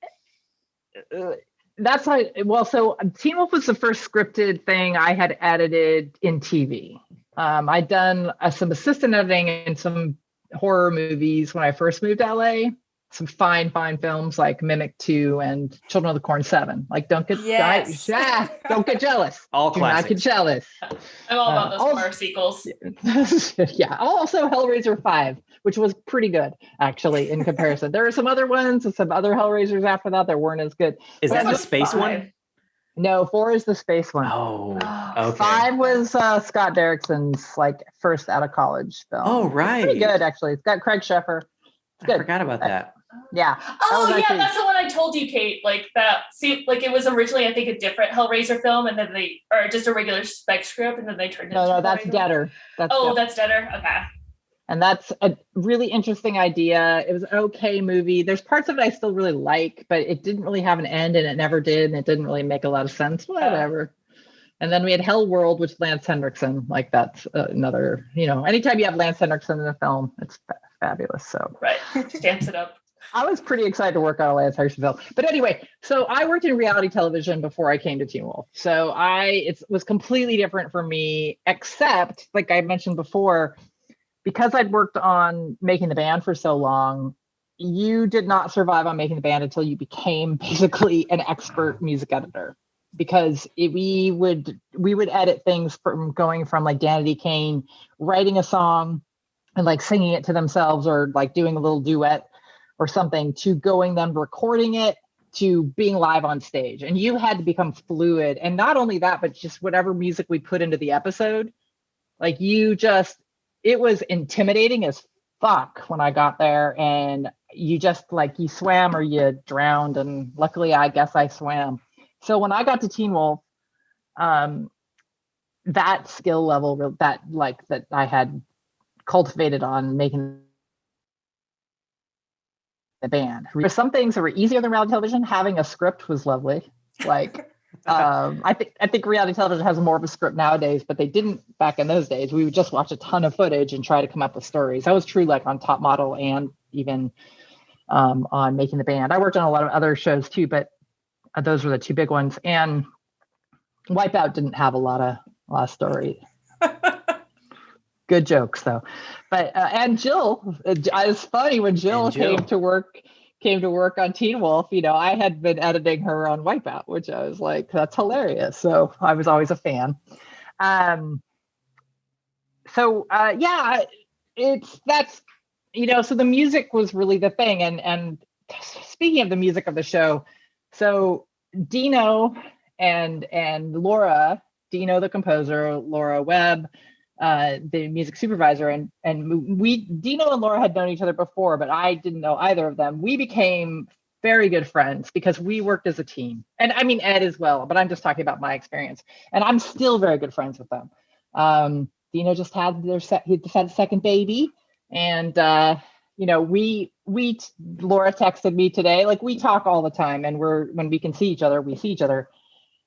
S5: That's like, well, so Teen Wolf was the first scripted thing I had edited in TV. I'd done some assistant editing in some horror movies when I first moved to LA. Some fine films like Mimic 2 and Children of the Corn 7. Like, don't get don't get jealous.
S2: All
S5: Do not get
S2: classics.
S5: jealous.
S4: I'm all about those horror sequels.
S5: Yeah. Also Hellraiser 5, which was pretty good, actually, in comparison. There were some other ones and some other Hellraisers after that that weren't as good.
S2: Is that the
S4: What's
S2: space
S4: 5?
S2: one?
S5: No, 4 is the space one.
S2: Oh, okay.
S5: 5 was Scott Derrickson's like first out of college film.
S2: Oh,
S5: It's
S2: right.
S5: pretty good, actually. It's got Craig Sheffer. It's
S2: I
S5: good.
S2: forgot about that.
S5: Yeah.
S4: Oh
S5: was
S4: yeah,
S5: actually-
S4: that's the one I told you, Kate. Like that. See, like it was originally, I think, a different Hellraiser film, and then or just a regular spec script, and then they turned it.
S5: No,
S4: into
S5: that's
S4: Hellraiser.
S5: Deader. That's
S4: Oh,
S5: Deader.
S4: that's Deader. Okay.
S5: And that's a really interesting idea. It was an okay movie. There's parts of it I still really like, but it didn't really have an end, and it never did, and it didn't really make a lot of sense. Whatever. And then we had Hell World, which Lance Henriksen. Like that's another. Anytime you have Lance Henriksen in a film, it's fabulous. So
S4: Right. Stamps it up.
S5: I was pretty excited to work on a Lance Henriksen film. But anyway, so I worked in reality television before I came to Teen Wolf. So it was completely different for me, except like I mentioned before, because I'd worked on Making the Band for so long, you did not survive on Making the Band until you became basically an expert music editor. Because we would edit things from going from like Danity Kane writing a song and like singing it to themselves or like doing a little duet or something to going them recording it to being live on stage. And you had to become fluid. And not only that, but just whatever music we put into the episode, like it was intimidating as fuck when I got there. And you just like, you swam or you drowned. And luckily, I guess I swam. So when I got to Teen Wolf, that skill level that I had cultivated on making the band. There's some things that were easier than reality television. Having a script was lovely. Like, I think reality television has more of a script nowadays, but they didn't back in those days. We would just watch a ton of footage and try to come up with stories. That was true like on Top Model and even on Making the Band. I worked on a lot of other shows too, but those were the two big ones. And Wipeout didn't have a lot of story. Good jokes though. But and Jill, it was funny when Jill came to work on Teen Wolf. I had been editing her on Wipeout, which I was like, that's hilarious. So I was always a fan. So the music was really the thing. And speaking of the music of the show, so Dino and Laura, Dino the composer, Laura Webb, the music supervisor, and Dino and Laura had known each other before, but I didn't know either of them. We became very good friends because we worked as a team. And I mean Ed as well, but I'm just talking about my experience. And I'm still very good friends with them. Dino just had he just had a second baby, and Laura texted me today. Like, we talk all the time, and when we can see each other, we see each other.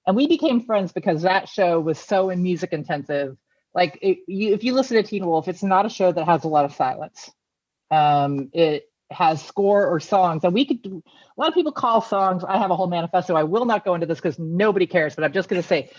S5: And we became friends because that show was so music intensive. Like, if you listen to Teen Wolf, it's not a show that has a lot of silence. It has score or songs, and a lot of people call songs. I have a whole manifesto. I will not go into this because nobody cares, but I'm just going to say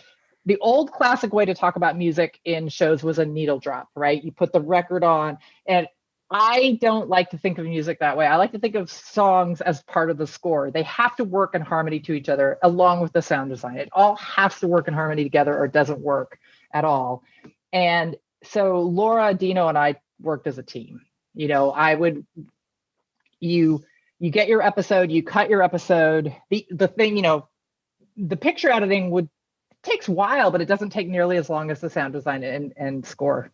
S5: the old classic way to talk about music in shows was a needle drop, right? You put the record on, and I don't like to think of music that way. I like to think of songs as part of the score. They have to work in harmony to each other along with the sound design. It all has to work in harmony together or it doesn't work at all. And so Laura, Dino, and I worked as a team. You get your episode, you cut your episode. The thing, the picture editing would takes a while, but it doesn't take nearly as long as the sound design and score,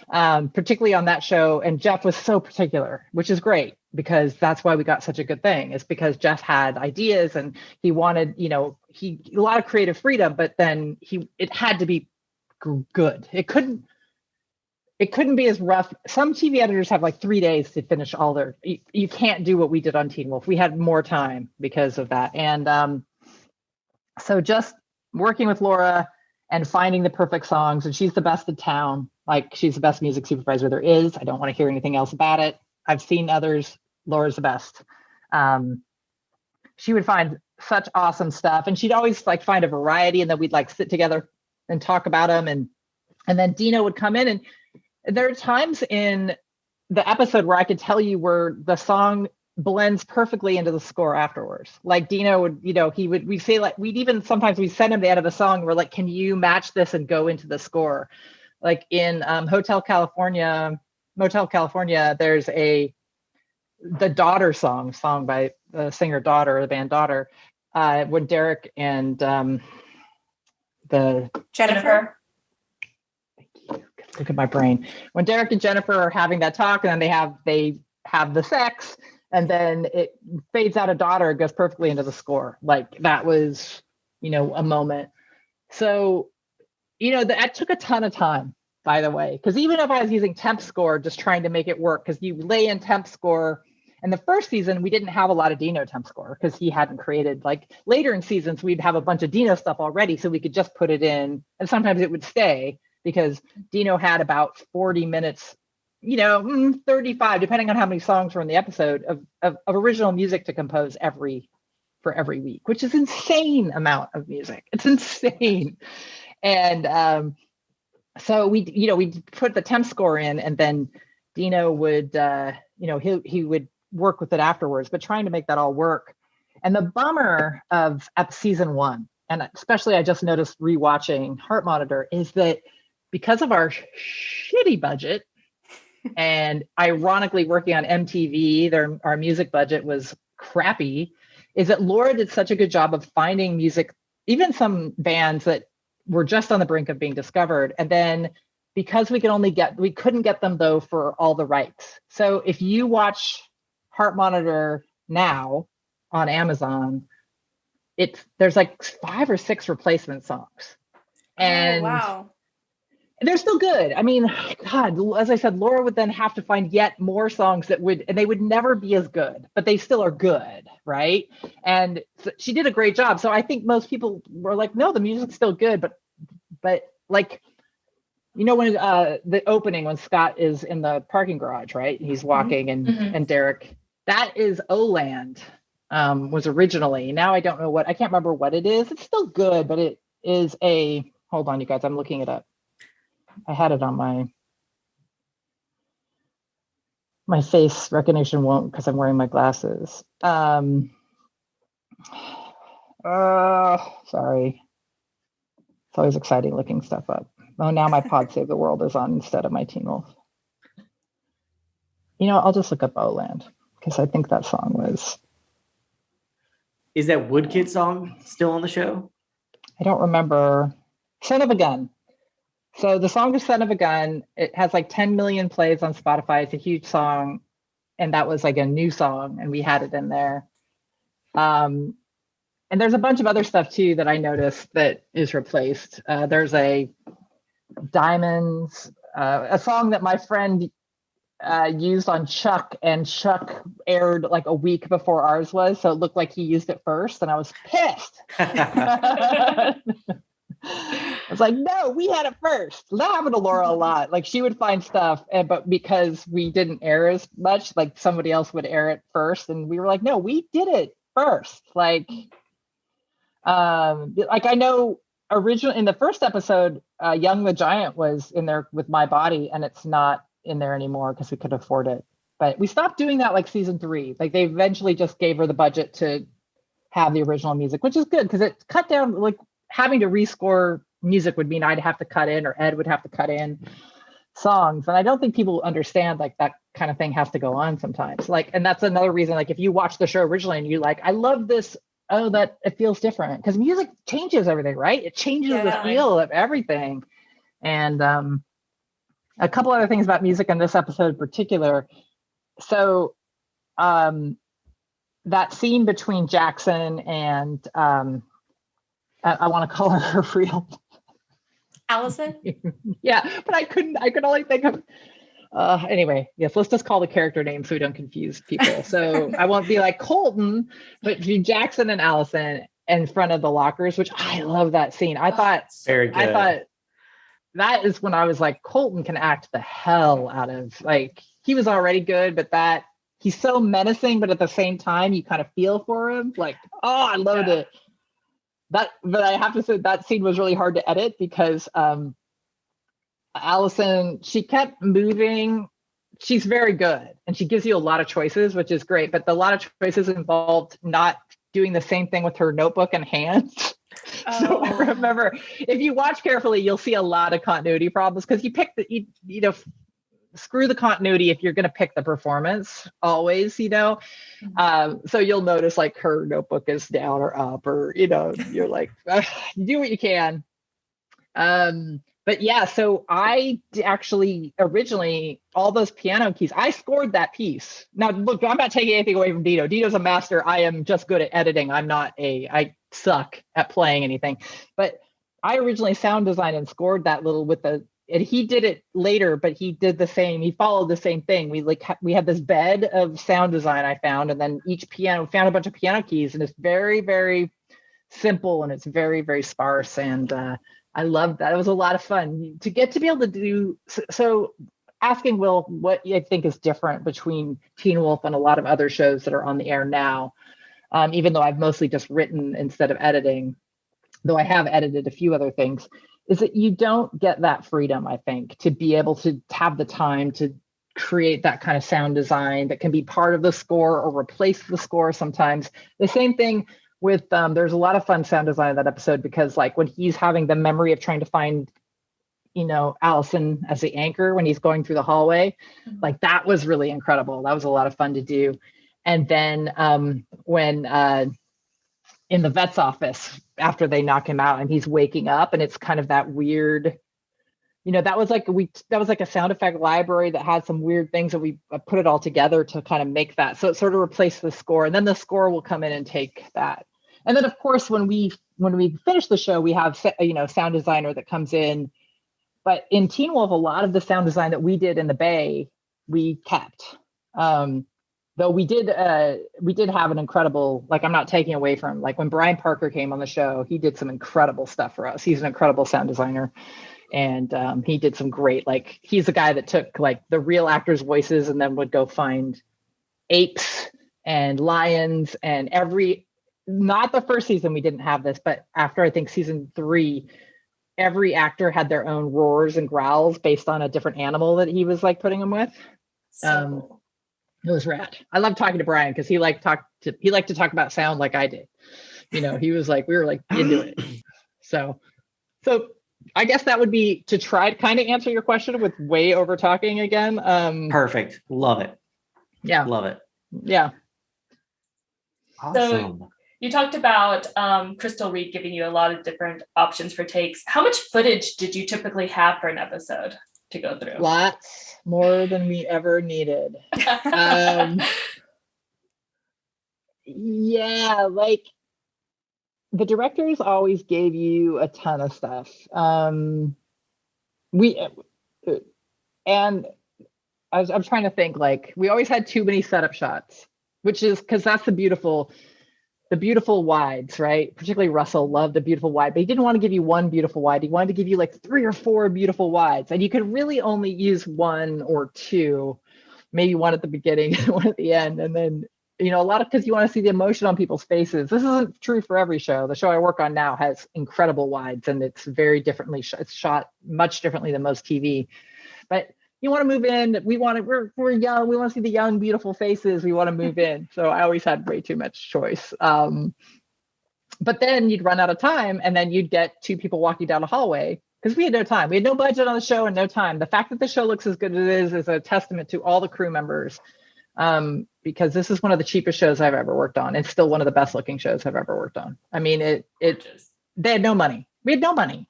S5: particularly on that show. And Jeff was so particular, which is great, because that's why we got such a good thing, is because Jeff had ideas and he wanted, you know, a lot of creative freedom, but then it had to be good. It couldn't be as rough. Some TV editors have like 3 days to finish all their, you can't do what we did on Teen Wolf. We had more time because of that. And so just working with Laura and finding the perfect songs, and she's the best in town. Like, she's the best music supervisor there is. I don't want to hear anything else about it. I've seen others. Laura's the best. She would find such awesome stuff, and she'd always like find a variety, and then we'd like sit together and talk about them. And then Dino would come in, and there are times in the episode where I could tell you where the song blends perfectly into the score afterwards. Like Dino would, you know, we'd say, like, sometimes we'd send him the end of a song. We're like, can you match this and go into the score? Like in Motel California, there's the Daughter song by the singer Daughter, the band Daughter, when Derek and
S3: Jennifer.
S5: Look at my brain. When Derek and Jennifer are having that talk, and then they have the sex, and then it fades out of Daughter, it goes perfectly into the score. Like, that was, you know, a moment. So, you know, that took a ton of time, by the way, because even if I was using temp score, just trying to make it work, because you lay in temp score. And the first season, we didn't have a lot of Dino temp score because he hadn't created, like, later in seasons, we'd have a bunch of Dino stuff already. So we could just put it in, and sometimes it would stay, because Dino had about 40 minutes, you know, 35, depending on how many songs were in the episode, of original music to compose for every week, which is insane amount of music. It's insane. And so we put the temp score in, and then Dino would, he would work with it afterwards, but trying to make that all work. And the bummer of season 1, and especially I just noticed rewatching Heart Monitor, is that because of our shitty budget, and ironically working on MTV, our music budget was crappy, is that Laura did such a good job of finding music, even some bands that were just on the brink of being discovered. And then because we couldn't get them though for all the rights. So if you watch Heart Monitor now on Amazon, there's like 5 or 6 replacement songs. And
S3: wow.
S5: they're still good. I mean, God, as I said, Laura would then have to find yet more songs and they would never be as good, but they still are good, right? And she did a great job. So I think most people were like, no, the music's still good, but like, you know, when the opening, when Scott is in the parking garage, right? He's walking and Derek, that is Oland, was originally. Now I don't know I can't remember what it is. It's still good, but it is hold on, you guys, I'm looking it up. I had it on my face recognition won't, because I'm wearing my glasses. Sorry. It's always exciting looking stuff up. Oh, now my Pod Save the World is on instead of my Teen Wolf. You know, I'll just look up Oland, because I think that song was.
S2: Is that Woodkid song still on the show?
S5: I don't remember. Son of a Gun. So the song is Son of a Gun. It has like 10 million plays on Spotify. It's a huge song. And that was like a new song, and we had it in there. And there's a bunch of other stuff too that I noticed that is replaced. There's a Diamonds, a song that my friend used on Chuck, and Chuck aired like a week before ours was. So it looked like he used it first, and I was pissed. I was like, no, we had it first. That happened to Laura a lot. Like, she would find stuff, but because we didn't air as much, like somebody else would air it first. And we were like, no, we did it first. Like I know originally in the first episode, Young the Giant was in there with My Body, and it's not in there anymore because we could afford it. But we stopped doing that like season 3. Like, they eventually just gave her the budget to have the original music, which is good because it cut down, like, having to rescore music would mean I'd have to cut in, or Ed would have to cut in songs. And I don't think people understand like that kind of thing has to go on sometimes. Like, and that's another reason, like, if you watch the show originally and you like, I love this oh, that it feels different, because music changes everything, right? It changes the
S3: Yeah.
S5: feel of everything. And a couple other things about music in this episode in particular. So that scene between Jackson and I want to call her real.
S3: Allison?
S5: Yeah, but I could only think of anyway, yes, let's just call the character name so we don't confuse people. So I won't be like Colton, but between Jackson and Allison in front of the lockers, which I love that scene. I thought that is when I was like, Colton can act the hell out of, like, he was already good, but that he's so menacing, but at the same time you kind of feel for him. Like, oh, I loved it. But I have to say that scene was really hard to edit because Allison, she kept moving. She's very good and she gives you a lot of choices, which is great. But a lot of choices involved not doing the same thing with her notebook and hands. So I remember, if you watch carefully, you'll see a lot of continuity problems because you pick you know, screw the continuity if you're going to pick the performance always, you know. So you'll notice like her notebook is down or up, or, you know, you're like, you do what you can. But yeah, so I actually originally, all those piano keys, I scored that piece. Now, look, I'm not taking anything away from Dino. Dino's a master. I am just good at editing. I suck at playing anything. But I originally sound designed and scored that little and he did it later, but he did the same. He followed the same thing. We had this bed of sound design I found, and then each piano, found a bunch of piano keys, and it's very, very simple and it's very, very sparse. And I loved that. It was a lot of fun to get to be able to do. So asking Will what you think is different between Teen Wolf and a lot of other shows that are on the air now, even though I've mostly just written instead of editing, though I have edited a few other things, is that you don't get that freedom, I think, to be able to have the time to create that kind of sound design that can be part of the score or replace the score sometimes. The same thing with, there's a lot of fun sound design in that episode, because like when he's having the memory of trying to find, you know, Allison as the anchor when he's going through the hallway, like that was really incredible. That was a lot of fun to do. And then when in the vet's office, after they knock him out and he's waking up, and it's kind of that weird, you know, that was like a sound effect library that had some weird things that we put it all together to kind of make that. So it sort of replaced the score, and then the score will come in and take that. And then of course, when we finish the show, we have, you know, sound designer that comes in. But in Teen Wolf, a lot of the sound design that we did in the Bay, we kept. Though we did have an incredible, like, I'm not taking away from, like, when Brian Parker came on the show, he did some incredible stuff for us. He's an incredible sound designer. And he did some great, like, he's the guy that took like the real actors' voices and then would go find apes and lions and not the first season we didn't have this, but after I think season 3, every actor had their own roars and growls based on a different animal that he was like putting them with.
S3: So
S5: It was rad. I love talking to Brian because he liked to talk about sound like I did. You know, he was like, we were like into it. So I guess that would be to try to kind of answer your question with way over talking again.
S2: Perfect. Love it.
S5: Yeah.
S2: Love it.
S5: Yeah.
S2: Awesome.
S4: You talked about Crystal Reed giving you a lot of different options for takes. How much footage did you typically have for an episode to go through?
S5: Lots more than we ever needed. Yeah, like the directors always gave you a ton of stuff. I'm trying to think, like, we always had too many setup shots, which is because that's the beautiful wides, right? Particularly Russell loved the beautiful wide, but he didn't want to give you one beautiful wide. He wanted to give you like 3 or 4 beautiful wides, and you could really only use 1 or 2, maybe 1 at the beginning and 1 at the end. And then, you know, a lot of, because you want to see the emotion on people's faces. This isn't true for every show. The show I work on now has incredible wides, and it's very differently. It's shot much differently than most TV, but you want to move in. We're young. We want to see the young, beautiful faces. We want to move in. So I always had way too much choice. But then you'd run out of time, and then you'd get 2 people walking down a hallway because we had no time. We had no budget on the show and no time. The fact that the show looks as good as it is a testament to all the crew members. because this is one of the cheapest shows I've ever worked on. It's still one of the best looking shows I've ever worked on. I mean, they had no money. We had no money.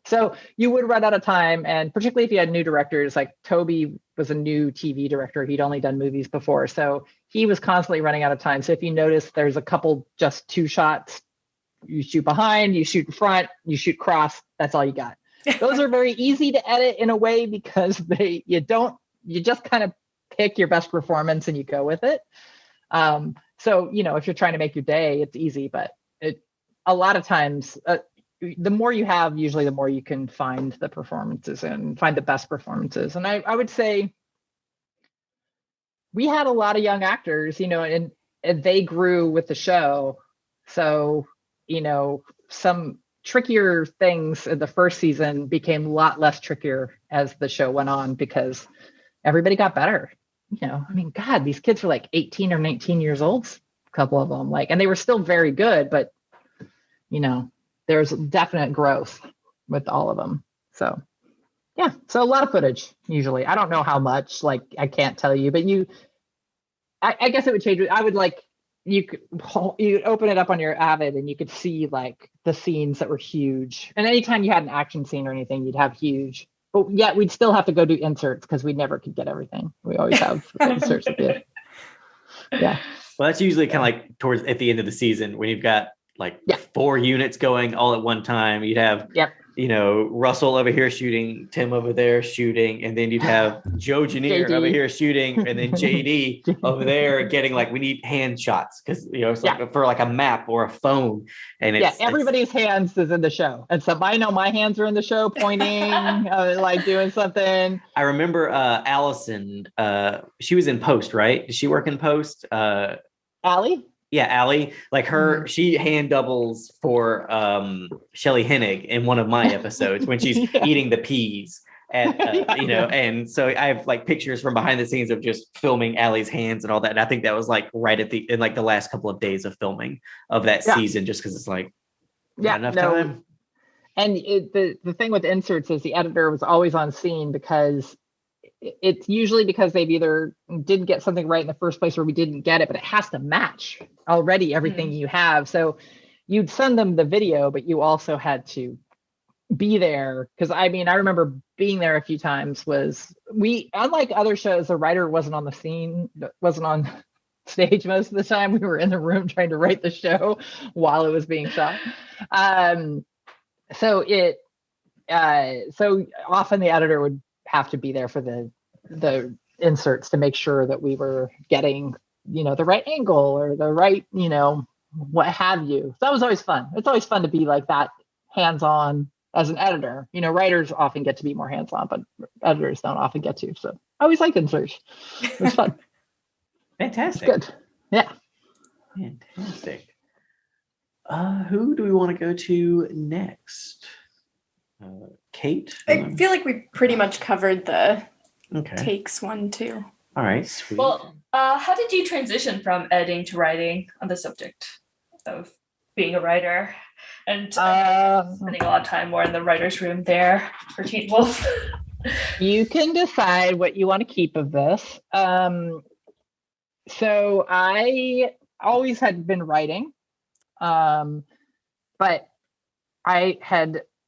S5: So you would run out of time. And particularly if you had new directors, like Toby was a new TV director. He'd only done movies before. So he was constantly running out of time. So if you notice, there's a couple, just 2 shots, you shoot behind, you shoot in front, you shoot cross, that's all you got. Those are very easy to edit in a way because you just kind of pick your best performance and you go with it. So, if you're trying to make your day, it's easy, but a lot of times, the more you have, usually the more you can find the performances and find the best performances. And I would say we had a lot of young actors, and they grew with the show. So, some trickier things in the first season became a lot less trickier as the show went on because everybody got better. God, these kids were like 18 or 19 years old, a couple of them, and they were still very good, but there's definite growth with all of them. So yeah, so a lot of footage usually. I don't know how much, I can't tell you, but I guess it would change. I would you open it up on your Avid and you could see the scenes that were huge. And anytime you had an action scene or anything, you'd have huge. But yet we'd still have to go do inserts because we never could get everything. We always have inserts at the end. Yeah.
S2: Well, that's usually kind of towards at the end of the season when you've got 4 units going all at one time. You'd have Russell over here shooting, Tim over there shooting, and then you'd have Joe Janier over here shooting, and then JD over there getting we need hand shots because it's for a map or a phone. And
S5: everybody's hands is in the show, and so I know my hands are in the show, pointing, doing something.
S2: I remember Allison. She was in post, right? Did she work in post?
S5: Allie.
S2: Yeah, Allie, she hand doubles for Shelley Hennig in one of my episodes when she's eating the peas. And, and so I have pictures from behind the scenes of just filming Allie's hands and all that. And I think that was right at the last couple of days of filming of that season, just because it's enough time.
S5: And the thing with inserts is the editor was always on scene because it's usually because they've either didn't get something right in the first place or we didn't get it, but it has to match already everything you have. So you'd send them the video, but you also had to be there. Because I remember being there a few times. Unlike other shows, the writer wasn't on the scene, wasn't on stage most of the time. We were in the room trying to write the show while it was being shot. So often the editor would have to be there for the inserts to make sure that we were getting the right angle or the right what have you. So that was always fun. It's always fun to be that hands-on as an editor. Writers often get to be more hands-on, but editors don't often get to. So I always liked inserts. It was fun.
S2: Fantastic.
S5: Good. Yeah.
S2: Fantastic. Who do we want to go to next? Kate?
S3: I feel like we pretty much covered the takes 1, 2.
S2: All right, sweet.
S4: Well, how did you transition from editing to writing on the subject of being a writer? And spending a lot of time more in the writer's room there for Teen Wolf.
S5: You can decide what you want to keep of this. So I always had been writing, but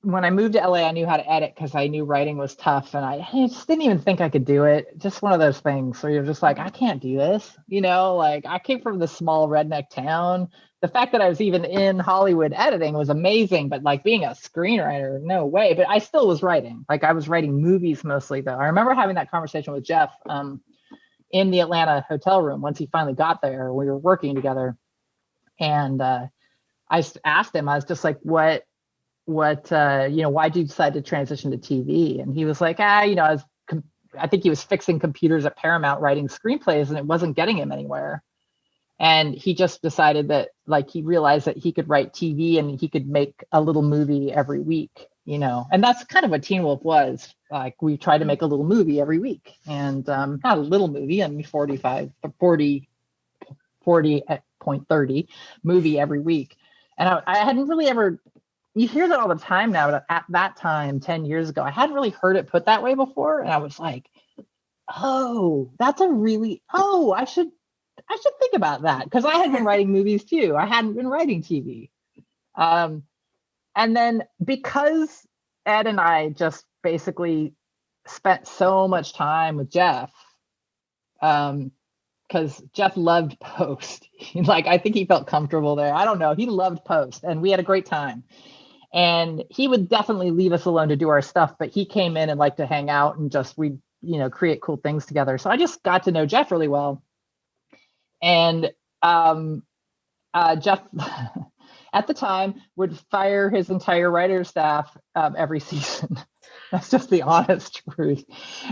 S5: when I moved to LA, I knew how to edit because I knew writing was tough, and I just didn't even think I could do it. Just one of those things where you're just I can't do this. I came from this small redneck town. The fact that I was even in Hollywood editing was amazing, but being a screenwriter, no way. But I still was writing. I was writing movies mostly, though. I remember having that conversation with Jeff in the Atlanta hotel room once he finally got there. We were working together, and I asked him. I was just what why'd you decide to transition to TV? And he was like, I think he was fixing computers at Paramount writing screenplays and it wasn't getting him anywhere. And he just decided that he realized that he could write TV and he could make a little movie every week, and that's kind of what Teen Wolf was. We tried to make a little movie every week, and not a little movie, 40.30 movie every week. And I hadn't really ever, you hear that all the time now, but at that time, 10 years ago, I hadn't really heard it put that way before. And I was like, oh, that's a really, oh, I should think about that, because I had been writing movies too. I hadn't been writing TV. And then because Ed and I just basically spent so much time with Jeff, because Jeff loved post. Like, I think he felt comfortable there. I don't know. He loved post, and we had a great time. And he would definitely leave us alone to do our stuff, but he came in and liked to hang out and just, we, create cool things together. So I just got to know Jeff really well. And Jeff, at the time, would fire his entire writer's staff every season. That's just the honest truth.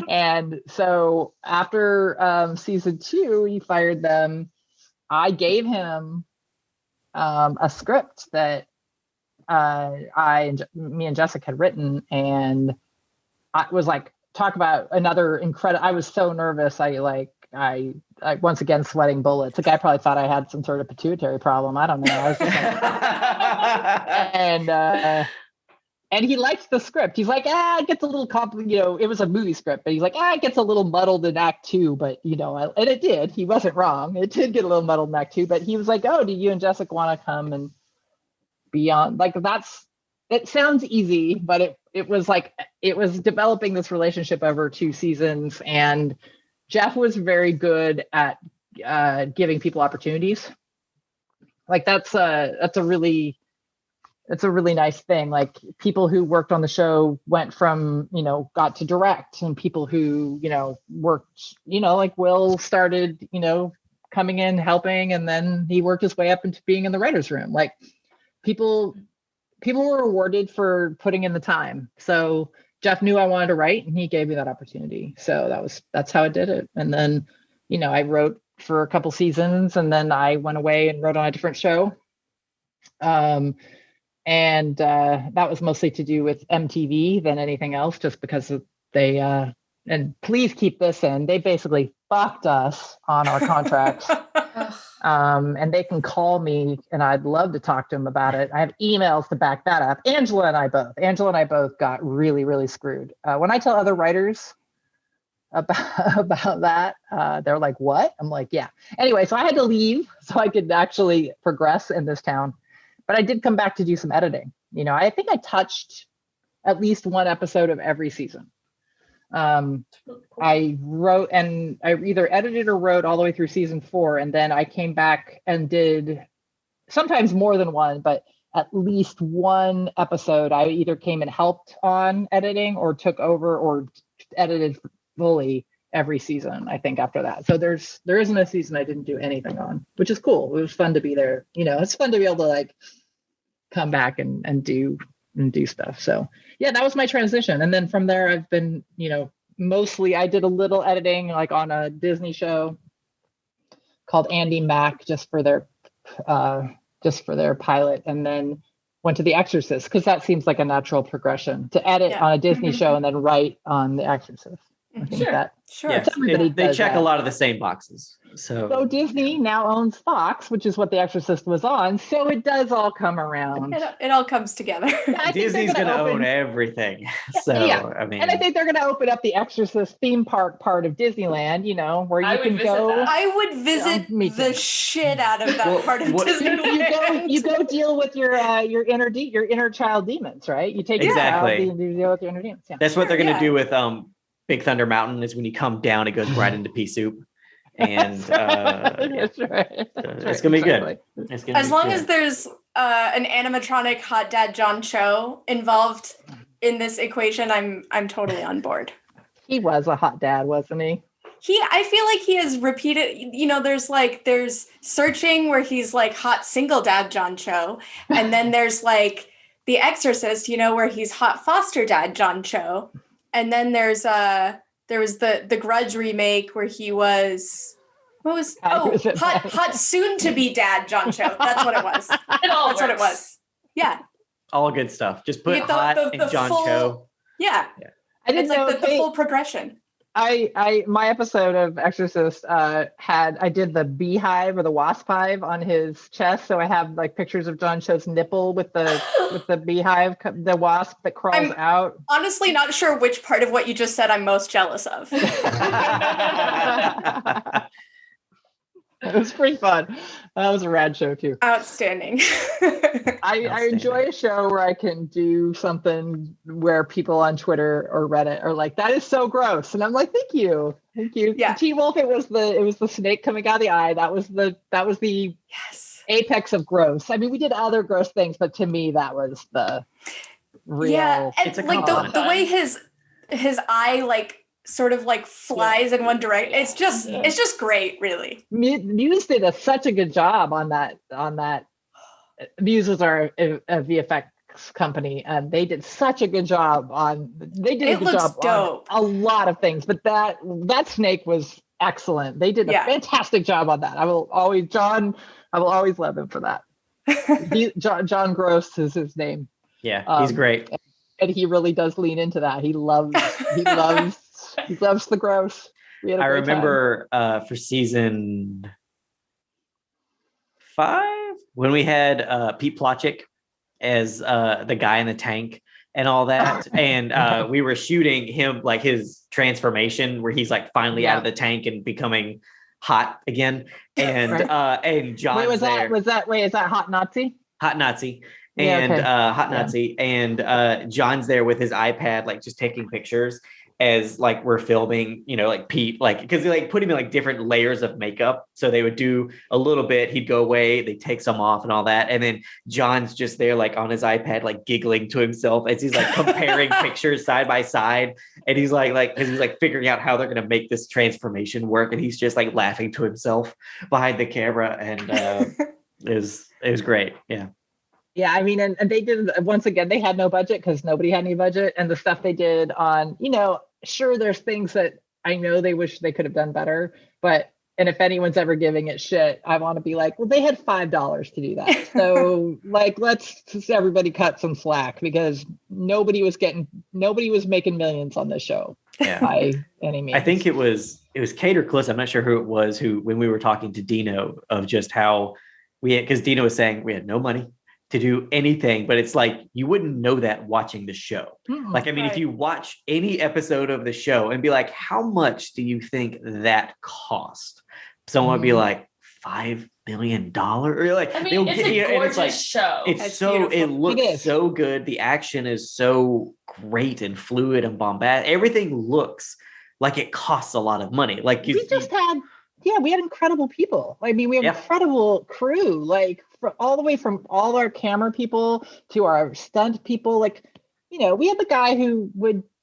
S5: And so after season 2, he fired them. I gave him a script that me and Jessica had written, and I was like, talk about another incredible. I was so nervous. I once again sweating bullets. The guy probably thought I had some sort of pituitary problem. I don't know. I was just like, and he liked the script. He's like, it gets a little complicated. It was a movie script, but he's like, it gets a little muddled in Act 2. But and it did. He wasn't wrong. It did get a little muddled in Act 2. But he was like, oh, do you and Jessica want to come and be on? Like, it sounds easy, but it was like, it was developing this relationship over 2 seasons, and Jeff was very good at giving people opportunities. Like, that's a really nice thing. Like, people who worked on the show went from, got to direct, and people who, worked, like Will started, coming in, helping, and then he worked his way up into being in the writer's room. Like, people were rewarded for putting in the time. So Jeff knew I wanted to write, and he gave me that opportunity. So that's how I did it. And then, I wrote for a couple seasons, and then I went away and wrote on a different show. And that was mostly to do with MTV than anything else, just because they, and please keep this in, they basically fucked us on our contracts. And they can call me, and I'd love to talk to them about it. I have emails to back that up. Angela and I both got really, really screwed. When I tell other writers about that, they're like, what? I'm like, yeah. Anyway, so I had to leave so I could actually progress in this town. But I did come back to do some editing. I think I touched at least one episode of every season. I wrote, and I either edited or wrote all the way through season 4. And then I came back and did sometimes more than one, but at least one episode I either came and helped on editing or took over or edited fully every season, I think, after that. So there isn't a season I didn't do anything on, which is cool. It was fun to be there. It's fun to be able to like come back and do stuff. So yeah, that was my transition. And then from there, I've been, mostly I did a little editing like on a Disney show called Andy Mack, just for their pilot, and then went to The Exorcist, because that seems like a natural progression to edit on a Disney show and then write on The Exorcist. I think
S3: Sure.
S2: Yes, they check a lot of the same boxes. So
S5: Disney now owns Fox, which is what The Exorcist was on. So it does all come around.
S3: It all comes together.
S2: Disney's going to own everything. So, I mean,
S5: and I think they're going to open up the Exorcist theme park part of Disneyland, where you can go.
S3: I would visit the shit out of that part of Disneyland.
S5: You go deal with your inner child demons, right? You take your child and you deal with your inner demons. Yeah.
S2: That's what they're going to do with Big Thunder Mountain. Is when you come down, it goes right into pea soup. And
S5: that's right.
S2: It's gonna be good.
S3: As long as there's an animatronic hot dad John Cho involved in this equation, I'm totally on board.
S5: He was a hot dad, wasn't he?
S3: I feel like he has repeated, there's Searching, where he's like hot single dad John Cho, and then there's like The Exorcist, where he's hot foster dad John Cho, and then there was the Grudge remake where he was hot soon to be dad John Cho. That's what it was. That's what it was. Yeah.
S2: All good stuff. Just put hot and John Cho.
S3: Yeah.
S5: I didn't know
S3: the full progression.
S5: My episode of Exorcist I did the beehive or the wasp hive on his chest, so I have like pictures of John Cho's nipple with the beehive, the wasp that crawls out.
S3: Honestly, not sure which part of what you just said I'm most jealous of.
S5: It was pretty fun. That was a rad show too.
S3: Outstanding.
S5: I enjoy a show where I can do something where people on Twitter or Reddit are like, "That is so gross," and I'm like, "Thank you."
S3: Yeah.
S5: T-Wolf, it was the snake coming out of the eye. That was the
S3: Yes.
S5: apex of gross. I mean, we did other gross things, but to me, that was the real.
S3: Yeah, and
S2: It's a
S3: like
S2: compliment.
S3: the way his eye like sort of like flies in one direction. It's just great, really.
S5: Muse did such a good job on that. Muse was our VFX company, and they did such a good job on. They did a
S3: It
S5: good
S3: looks
S5: job
S3: dope.
S5: on a lot of things, but that snake was excellent. They did a
S3: Yeah.
S5: fantastic job on that. I will always love him for that. John Gross is his name.
S2: Yeah, he's great.
S5: And he really does lean into that. He loves the gross. We had a
S2: I
S5: great time.
S2: remember for season 5 when we had Pete Plotchik as the guy in the tank and all that, and we were shooting him like his transformation where he's like finally out of the tank and becoming hot again, and and John's
S5: is that Hot Nazi?
S2: Hot Nazi.
S5: Yeah,
S2: And
S5: okay.
S2: Hot Nazi, and John's there with his iPad, like just taking pictures as like we're filming, like Pete, like because they like put him in like different layers of makeup. So they would do a little bit, he'd go away, they take some off and all that. And then John's just there like on his iPad, like giggling to himself as he's like comparing pictures side by side. And he's like, because he's like figuring out how they're going to make this transformation work. And he's just like laughing to himself behind the camera. And it was great. Yeah.
S5: Yeah, I mean, and they did, once again, they had no budget because nobody had any budget. And the stuff they did on, sure, there's things that I know they wish they could have done better. And if anyone's ever giving it shit, I want to be like, well, they had $5 to do that. So like, let's just everybody cut some slack because nobody was making millions on this show.
S2: Yeah.
S5: By any means.
S2: I think it was Kate or Cliss. I'm not sure who it was who, when we were talking to Dino of just how because Dino was saying we had no money to do anything, but it's like you wouldn't know that watching the show. Like, I mean, if you watch any episode of the show and be like, how much do you think that cost? Someone would be like, $5 million. Or you're like,
S4: I mean, it's a gorgeous show.
S2: It's so beautiful. It looks so good. The action is so great and fluid and bombastic. Everything looks like it costs a lot of money. Like we
S5: had incredible people. I mean, we have incredible crew, like all the way from all our camera people to our stunt people. Like, we had the guy who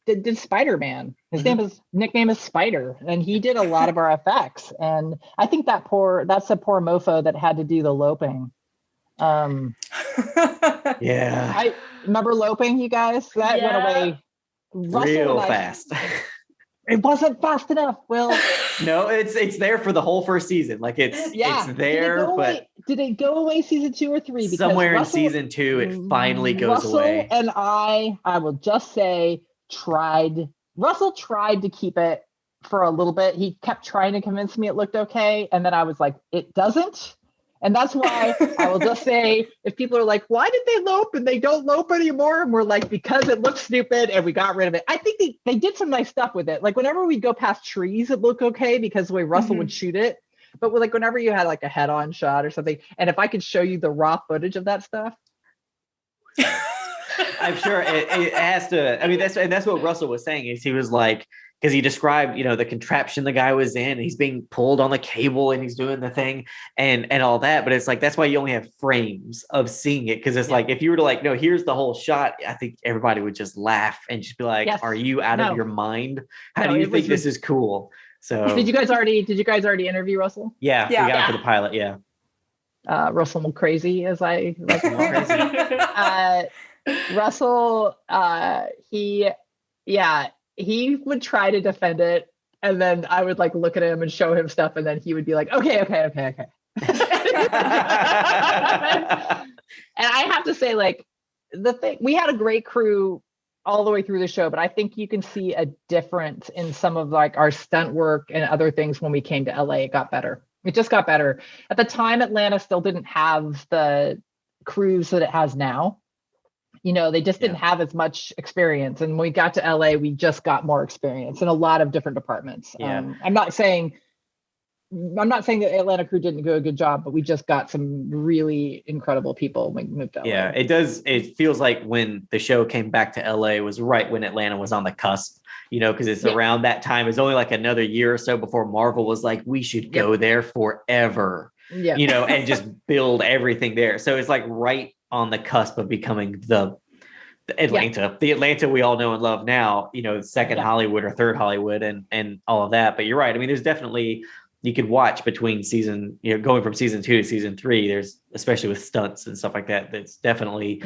S5: did Spider-Man. His nickname is Spider, and he did a lot of our effects. And I think that's a poor mofo that had to do the loping.
S2: Yeah.
S5: I remember loping, you guys. That went away
S2: real fast.
S5: It wasn't fast enough, Will.
S2: No, it's there for the whole first season. Like it's there, but
S5: did it go away season 2 or 3? Because
S2: somewhere in season 2, it finally goes away.
S5: And I will just say, Russell tried to keep it for a little bit. He kept trying to convince me it looked okay, and then I was like, it doesn't. And that's why I will just say, if people are like, why did they lope and they don't lope anymore? And we're like, because it looks stupid and we got rid of it. I think they did some nice stuff with it. Like whenever we'd go past trees, it looked okay because the way Russell would shoot it. But like whenever you had like a head-on shot or something, and if I could show you the raw footage of that stuff.
S2: I'm sure it has to. I mean, that's what Russell was saying. Is he was like, because he described, the contraption the guy was in, and he's being pulled on the cable and he's doing the thing and all that. But it's like, that's why you only have frames of seeing it. Cause it's like, if you were to like, no, here's the whole shot, I think everybody would just laugh and just be like, are you out of your mind? How do you think this is cool? So
S5: did you guys already interview Russell?
S2: Yeah. We got for the pilot. Yeah.
S5: Russell Crazy, as I like to call Russell, he would try to defend it, and then I would like look at him and show him stuff, and then he would be like, okay. And I have to say, like, we had a great crew all the way through the show, but I think you can see a difference in some of like our stunt work and other things when we came to LA. It got better. It just got better. At the time, Atlanta still didn't have the crews that it has now. You know, they just didn't have as much experience. And when we got to LA, we just got more experience in a lot of different departments.
S2: Yeah.
S5: I'm not saying that Atlanta crew didn't do a good job, but we just got some really incredible people when we moved to LA.
S2: Yeah, it does. It feels like when the show came back to LA was right when Atlanta was on the cusp, you know, because it's around that time. It's only like another year or so before Marvel was like, we should go there forever, you know, and just build everything there. So it's like right on the cusp of becoming the Atlanta, the Atlanta we all know and love now, you know, second Hollywood or third Hollywood and all of that. But you're right. I mean, there's definitely, you could watch between season, you know, going from season 2 to season 3, there's, especially with stunts and stuff like that, that's definitely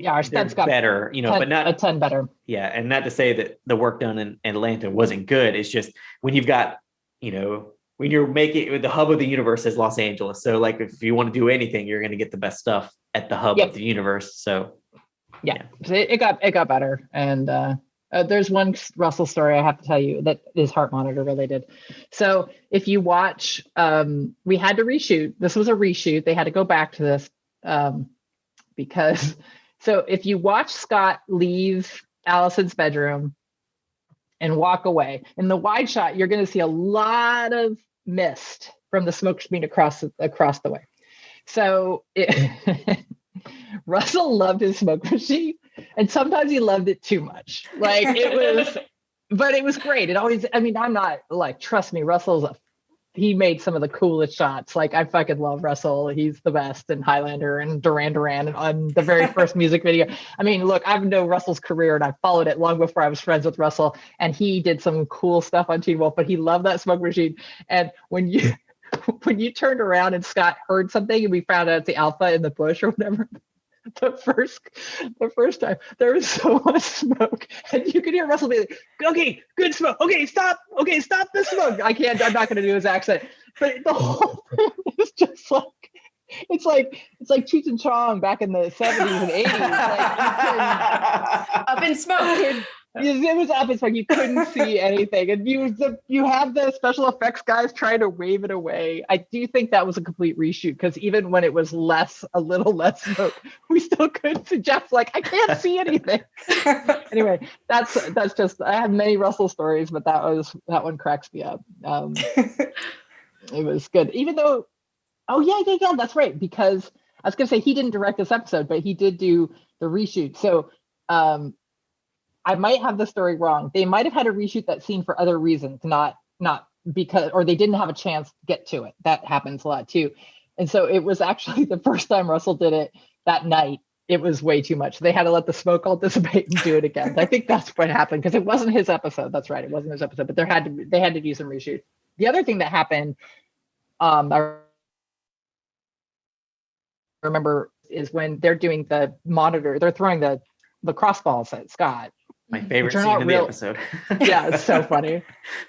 S5: our stunts got
S2: better, you know, but not
S5: a ton better.
S2: Yeah. And not to say that the work done in Atlanta wasn't good. It's just when you've got, you know, when you're making the hub of the universe is Los Angeles. So like, if you want to do anything, you're going to get the best stuff at the hub of the universe. So
S5: so it got better. And there's one Russell story I have to tell you that is Heart Monitor related. So if you watch, we had to reshoot. This was a reshoot. They had to go back to this because, so if you watch Scott leave Allison's bedroom and walk away in the wide shot, you're going to see a lot of mist from the smoke screen across the way. So Russell loved his smoke machine, and sometimes he loved it too much. Like but it was great. It always, I mean, I'm not like, trust me, he made some of the coolest shots. Like, I fucking love Russell. He's the best in Highlander and Duran Duran and on the very first music video. I mean, look, I've known Russell's career and I followed it long before I was friends with Russell, and he did some cool stuff on Teen Wolf, but he loved that smoke machine. And when you turned around and Scott heard something and we found out it's the Alpha in the bush or whatever, the first time there was so much smoke and you could hear Russell be like, okay, good smoke. Okay, stop the smoke. I'm not going to do his accent, but the whole thing is just like, it's like Cheech and Chong back in the 70s and 80s. Like,
S3: up in smoke.
S5: It was up. It's like you couldn't see anything, and you have the special effects guys trying to wave it away. I do think that was a complete reshoot, because even when it was a little less smoke, we still couldn't see. Jeff's like, I can't see anything. Anyway, that's just. I have many Russell stories, but that one cracks me up. It was good, even though. Oh yeah, that's right. Because I was gonna say he didn't direct this episode, but he did do the reshoot. So. I might have the story wrong. They might have had to reshoot that scene for other reasons, not because, or they didn't have a chance to get to it. That happens a lot too. And so it was actually the first time Russell did it that night. It was way too much. They had to let the smoke all dissipate and do it again. I think that's what happened, because it wasn't his episode. That's right. It wasn't his episode, but they had to do some reshoot. The other thing that happened, I remember, is when they're doing the monitor, they're throwing the crossballs at Scott.
S2: My favorite scene in the episode.
S5: Yeah, it's so funny.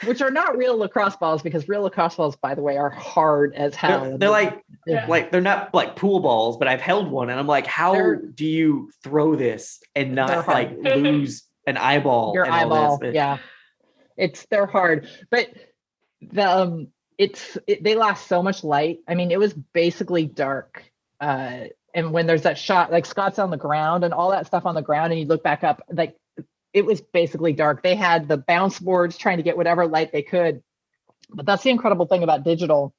S5: Which are not real lacrosse balls, because real lacrosse balls, by the way, are hard as hell.
S2: They're like they're not like pool balls, but I've held one and I'm like, how do you throw this and not like lose an eyeball?
S5: Your eyeball, yeah. They're hard, but they last so much light. I mean, it was basically dark. And when there's that shot, like Scott's on the ground and all that stuff on the ground, and you look back up, like it was basically dark. They had the bounce boards trying to get whatever light they could. But that's the incredible thing about digital,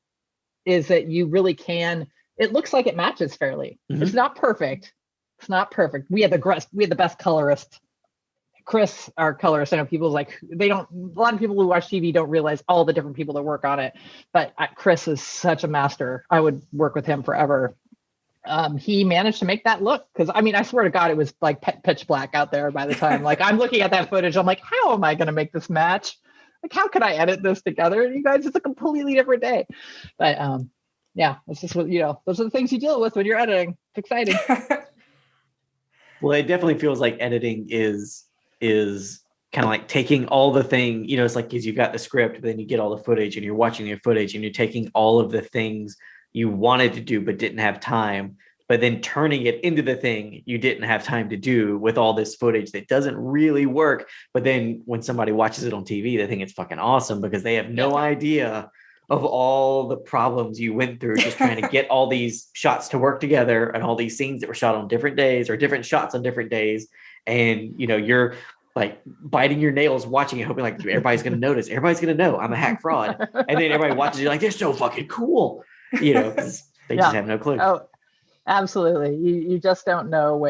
S5: is that you really can, it looks like it matches fairly. Mm-hmm. It's not perfect. We had the best colorist. Chris, our colorist. I know people a lot of people who watch TV don't realize all the different people that work on it. But Chris is such a master. I would work with him forever. He managed to make that look, because I mean, I swear to God, it was like pitch black out there by the time. Like, I'm looking at that footage, I'm like, how am I going to make this match? Like, how can I edit this together? And you guys, it's a completely different day. But yeah, it's just what, those are the things you deal with when you're editing. It's exciting.
S2: Well, it definitely feels like editing is kind of like taking all the thing, it's like, because you've got the script, but then you get all the footage and you're watching your footage and you're taking all of the things you wanted to do but didn't have time but then turning it into the thing you didn't have time to do with all this footage that doesn't really work. But then when somebody watches it on TV, they think it's fucking awesome because they have no idea of all the problems you went through just trying to get all these shots to work together and all these scenes that were shot on different days or different shots on different days. And, you know, you're like biting your nails watching it, hoping like everybody's going to notice. Everybody's going to know I'm a hack fraud. And then everybody watches you like, they're so fucking cool. You know, 'cause they just have no clue.
S5: Oh, absolutely. You just don't know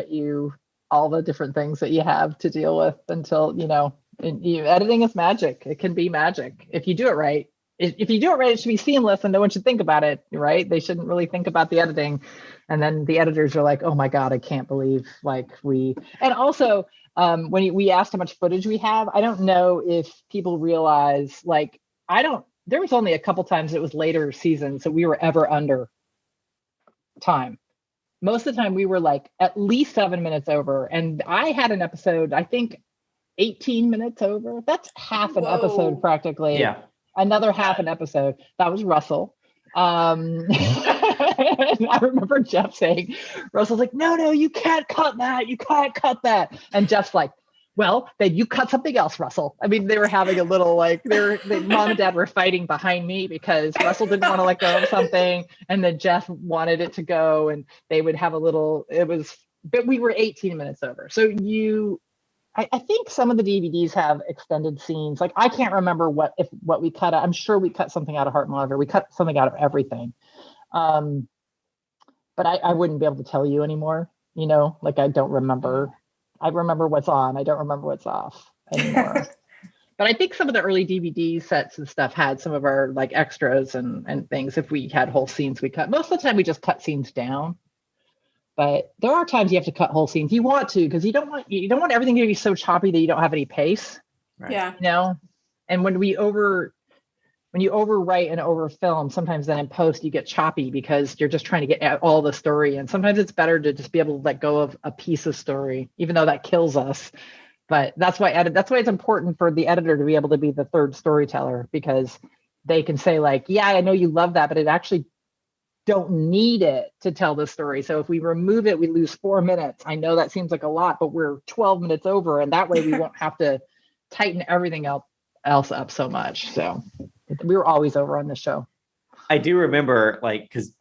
S5: all the different things that you have to deal with until, you know, editing is magic. It can be magic if you do it right. If you do it right, it should be seamless and no one should think about it, right? They shouldn't really think about the editing. And then the editors are like, oh my God, I can't believe and also when we asked how much footage we have, I don't know if people realize, like, there was only a couple times it was later seasons that we were ever under time. Most of the time we were like at least 7 minutes over. And I had an episode, I think 18 minutes over. That's half an episode practically.
S2: Yeah.
S5: Another half an episode. That was Russell. I remember Jeff saying, Russell's like, no, you can't cut that. You can't cut that. And Jeff's like, well, then you cut something else, Russell. I mean, they were having a little like, mom and dad were fighting behind me because Russell didn't want to let go of something. And then Jeff wanted it to go and they would have but we were 18 minutes over. So I think some of the DVDs have extended scenes. Like I can't remember what we cut out. I'm sure we cut something out of Heart Monitor. We cut something out of everything. But I wouldn't be able to tell you anymore. You know, like I don't remember. I remember what's on. I don't remember what's off anymore. But I think some of the early DVD sets and stuff had some of our like extras and things. If we had whole scenes, we cut. Most of the time we just cut scenes down. But there are times you have to cut whole scenes. You want to, because you don't want everything to be so choppy that you don't have any pace.
S2: Right.
S3: Yeah.
S5: You know? And when you overwrite and overfilm, sometimes then in post you get choppy because you're just trying to get all the story. And sometimes it's better to just be able to let go of a piece of story, even though that kills us. But that's why it's important for the editor to be able to be the third storyteller, because they can say like, yeah, I know you love that, but it actually don't need it to tell the story. So if we remove it, we lose 4 minutes. I know that seems like a lot, but we're 12 minutes over, and that way we won't have to tighten everything else up so much. So we were always over on this show.
S2: I do remember, like, because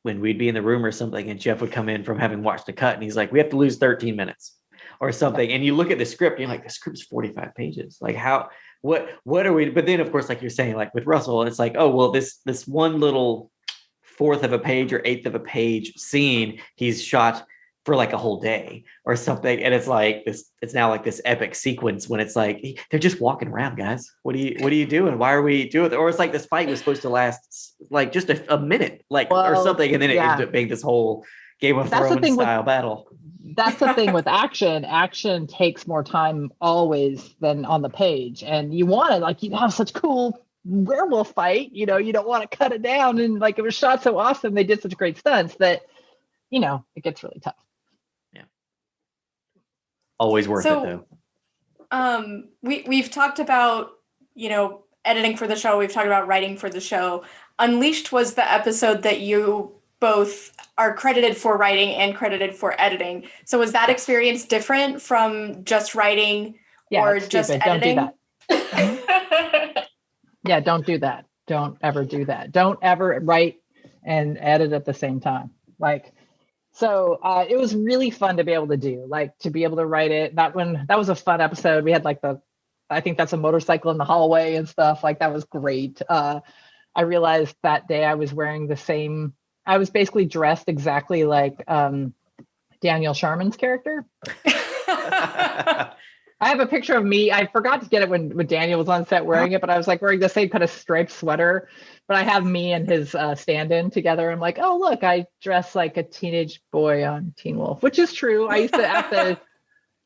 S2: when we'd be in the room or something and Jeff would come in from having watched the cut and he's like, we have to lose 13 minutes or something. And you look at the script, and you're like, the script's 45 pages. Like what are we? But then of course, like you're saying, like with Russell, it's like, oh, well, this one little fourth of a page or eighth of a page scene he's shot for like a whole day or something, and it's like it's now like this epic sequence when it's like they're just walking around, guys. What are you doing? Why are we doing it? Or it's like this fight was supposed to last like just a minute, like or something, and then it ended up being this whole Game of Thrones style battle.
S5: That's the thing with action. Action takes more time always than on the page, and you want it, like, you have such cool werewolf fight, you know, you don't want to cut it down, and like it was shot so awesome, they did such great stunts that, you know, it gets really tough.
S2: Yeah, always worth it though.
S3: We've talked about, you know, editing for the show, we've talked about writing for the show. Unleashed was the episode that you both are credited for writing and credited for editing. So was that experience different from just writing or just editing?
S5: Don't do that. Yeah, don't do that. Don't ever do that. Don't ever write and edit at the same time. Like, so it was really fun to be able to do, like, to be able to write it. That was a fun episode. We had like I think that's a motorcycle in the hallway and stuff. Like, that was great. I realized that day I was wearing I was basically dressed exactly like Daniel Sharman's character. I have a picture of me. I forgot to get it when Daniel was on set wearing it, but I was like wearing the same kind of striped sweater. But I have me and his stand-in together. I'm like, oh, look, I dress like a teenage boy on Teen Wolf, which is true. I used to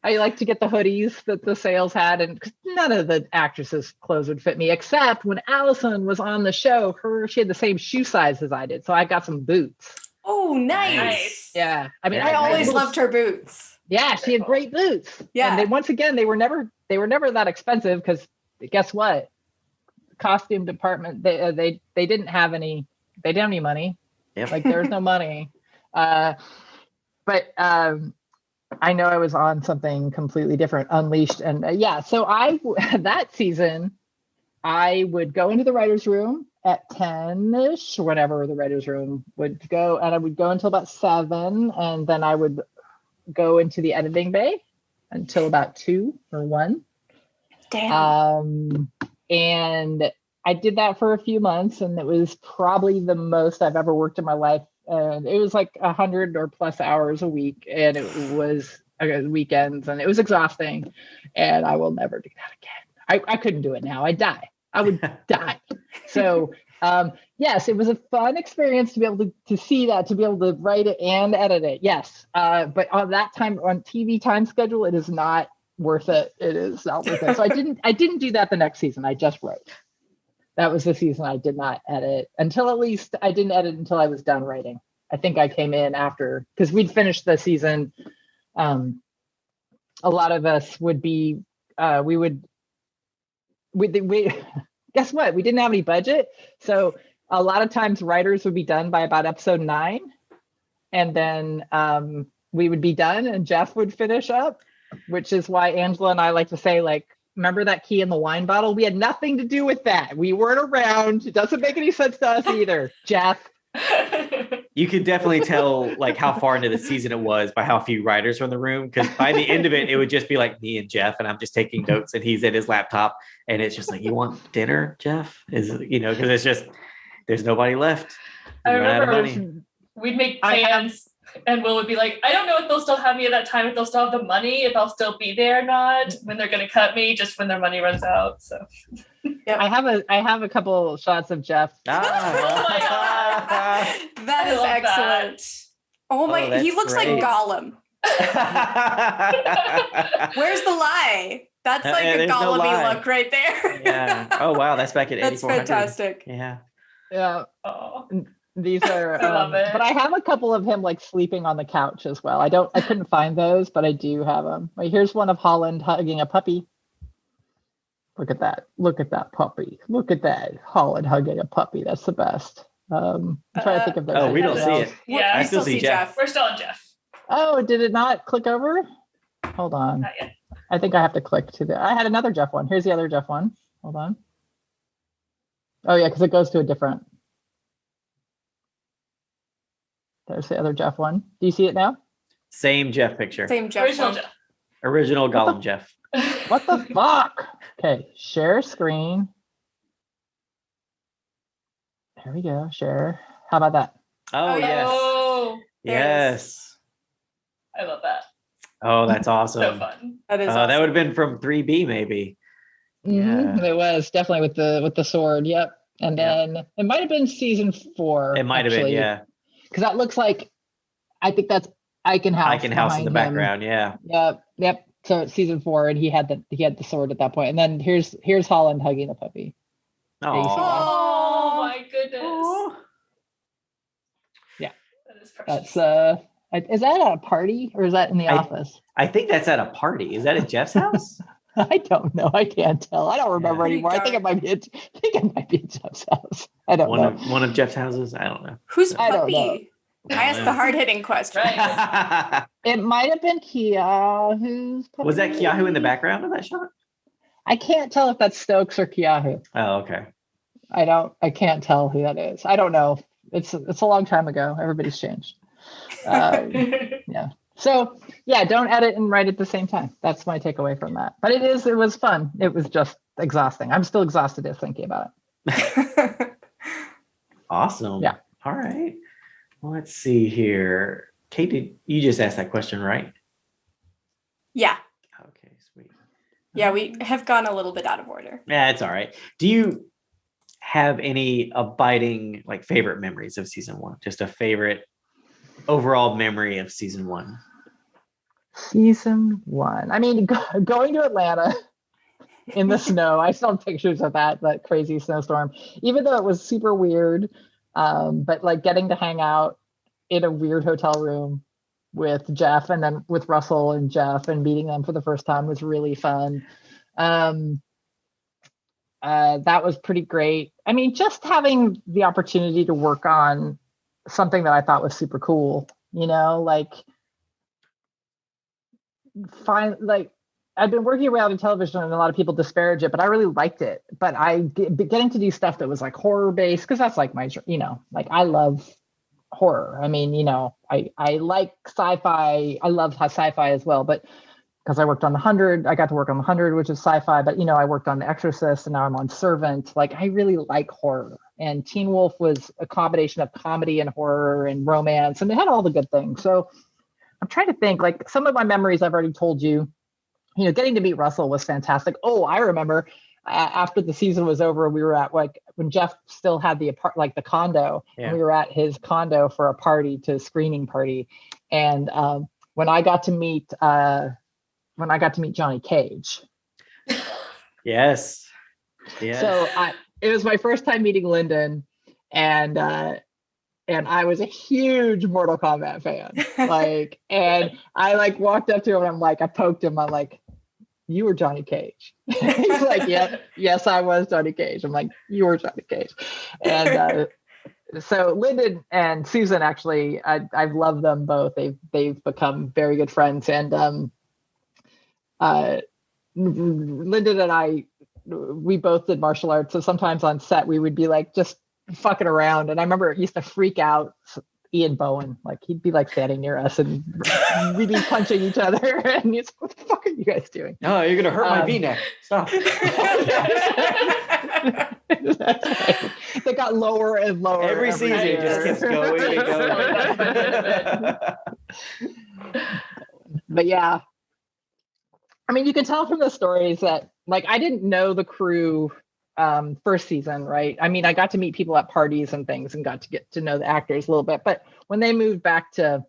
S5: I like to get the hoodies that the sales had, and none of the actresses' clothes would fit me, except when Allison was on the show, she had the same shoe size as I did. So I got some boots.
S3: Oh, nice.
S5: Yeah. I mean,
S3: I always loved her boots.
S5: Yeah, she had great boots.
S3: Yeah.
S5: And they were never that expensive, because guess what? Costume department, they didn't have any money.
S2: Yep.
S5: Like, there's no money. but I know I was on something completely different, Unleashed, and so that season I would go into the writer's room at 10ish, whenever the writer's room would go, and I would go until about 7, and then I would go into the editing bay until about 2 or 1.
S3: Damn.
S5: And I did that for a few months, and it was probably the most I've ever worked in my life. And it was like 100 or plus hours a week, and it was weekends, and it was exhausting. And I will never do that again. I couldn't do it now. I'd die. I would die. So yes, it was a fun experience to be able to see that, to be able to write it and edit it. Yes, but on that time, on TV time schedule, it is not worth it. It is not worth it. So I didn't do that the next season. I just wrote. That was the season I did not edit until, at least I didn't edit until I was done writing. I think I came in after, because we'd finished the season. A lot of us would be, we guess what? We didn't have any budget. So a lot of times writers would be done by about episode 9. And then we would be done and Jeff would finish up, which is why Angela and I like to say, like, remember that key in the wine bottle? We had nothing to do with that. We weren't around. It doesn't make any sense to us either, Jeff.
S2: You could definitely tell like how far into the season it was by how few writers were in the room. Because by the end of it, it would just be like me and Jeff, and I'm just taking notes, and he's at his laptop, and it's just like, "You want dinner, Jeff?" Because it's just there's nobody left.
S4: I
S2: You're out of
S4: remember
S2: money.
S4: we'd make plans, and Will would be like, "I don't know if they'll still have me at that time, if they'll still have the money, if I'll still be there or not, when they're going to cut me, just when their money runs out." So
S5: I have a couple shots of Jeff.
S4: Oh my God.
S3: That
S4: I
S3: is
S4: love
S3: excellent. Oh my,
S2: that's
S3: he looks
S2: great.
S3: like Gollum. Where's the lie? That's like a
S2: there's no
S3: Gollum-y
S2: lie.
S3: look right there.
S2: Yeah. Oh wow, that's back at
S3: That's
S2: 8400.
S3: fantastic.
S2: Yeah.
S5: Yeah.
S4: Oh.
S5: These are,
S4: I love it.
S5: but I have a couple of him like sleeping on the couch as well. I couldn't find those, but I do have them. Wait, here's one of Holland hugging a puppy. Look at that. Look at that puppy. Look at that. Holland hugging a puppy. That's the best. I'm trying to think of those.
S2: Oh, we don't see it.
S4: Yeah,
S2: I
S3: We
S2: still see Jeff.
S4: We're still on Jeff.
S5: Oh, did it not click over? Hold on.
S4: Not yet.
S5: I think I have to click to the. I had another Jeff one. Here's the other Jeff one. Hold on. Oh yeah, because it goes to a different. There's the other Jeff one. Do you see it now?
S2: Same Jeff picture.
S3: Same Jeff.
S4: Original
S3: one.
S4: Jeff.
S2: Original Gollum Jeff.
S5: What the fuck? Okay, share screen. There we go. Share. How about that?
S2: Oh, yes.
S4: Oh,
S3: There it is.
S2: Yes.
S4: I love that.
S2: Oh, that's
S4: So
S2: awesome.
S4: fun.
S3: That is
S2: That
S3: awesome.
S2: would have been from 3B maybe.
S5: Mhm, It was definitely with the sword. Yep. And
S2: Yep.
S5: then it might have been season 4.
S2: It might have been, yeah.
S5: Because that looks like, I think that's Eichen House.
S2: Eichen House in the
S5: behind him.
S2: background, yeah.
S5: Yep. So it's season 4, and he had the sword at that point. And then here's Holland hugging the puppy.
S2: Oh,
S4: Oh my goodness.
S5: Yeah.
S4: That is precious.
S5: That's is that at a party or is that in the office?
S2: I think that's at a party. Is that at Jeff's house?
S5: I don't know. I can't tell. I don't remember
S2: Yeah.
S5: anymore. I think it might be. I think it might be at Jeff's house. I don't know.
S2: One of Jeff's houses? I don't know.
S3: Who's
S5: I don't
S3: puppy? I asked the hard hitting question.
S4: Right.
S5: It might have been Keahu's.
S2: Was that
S5: puppy.
S2: Keahu in the background of that shot?
S5: I can't tell if that's Stokes or Keahu.
S2: Oh, okay.
S5: I can't tell who that is. I don't know. It's a long time ago. Everybody's changed. So yeah, don't edit and write at the same time. That's my takeaway from that. But it was fun. It was just exhausting. I'm still exhausted just thinking about it.
S2: Awesome.
S5: Yeah.
S2: All right. Well, let's see here. Kate, did you just ask that question, right?
S3: Yeah.
S2: Okay, sweet.
S3: Yeah, we have gone a little bit out of order.
S2: Yeah, it's all right. Do you have any abiding like favorite memories of season 1? Just a favorite overall memory of season 1?
S5: Season 1. I mean, going to Atlanta in the snow. I saw pictures of that crazy snowstorm, even though it was super weird. But like getting to hang out in a weird hotel room with Jeff and then with Russell and Jeff and meeting them for the first time was really fun. That was pretty great. I mean, just having the opportunity to work on something that I thought was super cool, like find like I've been working around in television and a lot of people disparage it, but I really liked it. But getting to do stuff that was like horror based, because that's like my, like I love horror. I mean, I like sci-fi. I love sci-fi as well, but because I worked on The 100, I got to work on The 100, which is sci-fi, but I worked on The Exorcist and now I'm on Servant. Like I really like horror, and Teen Wolf was a combination of comedy and horror and romance, and it had all the good things. So I'm trying to think, like some of my memories I've already told you, getting to meet Russell was fantastic. Oh, I remember after the season was over, we were at like when Jeff still had the condo, and we were at his condo for a screening party. And when I got to meet Johnny Cage.
S2: Yes. Yeah.
S5: So it was my first time meeting Lyndon, and I was a huge Mortal Kombat fan. And I walked up to him and I poked him. I'm like, "You were Johnny Cage." He's like, "Yeah, yes, I was Johnny Cage." I'm like, "You were Johnny Cage." And so Lyndon and Susan, actually, I've loved them both. They've become very good friends. And Lyndon and I, we both did martial arts. So sometimes on set, we would be just fucking around. And I remember it used to freak out Ian Bowen. He'd be standing near us and we'd be punching each other. And he's like, "What the fuck are you guys doing?"
S2: "No, you're going to hurt my V-neck. Stop."
S5: That's right. They got lower and lower.
S2: Every season it just keeps going and going.
S5: But yeah. I mean, you can tell from the stories that I didn't know the crew first season, right? I mean, I got to meet people at parties and things and got to get to know the actors a little bit. But when they moved back to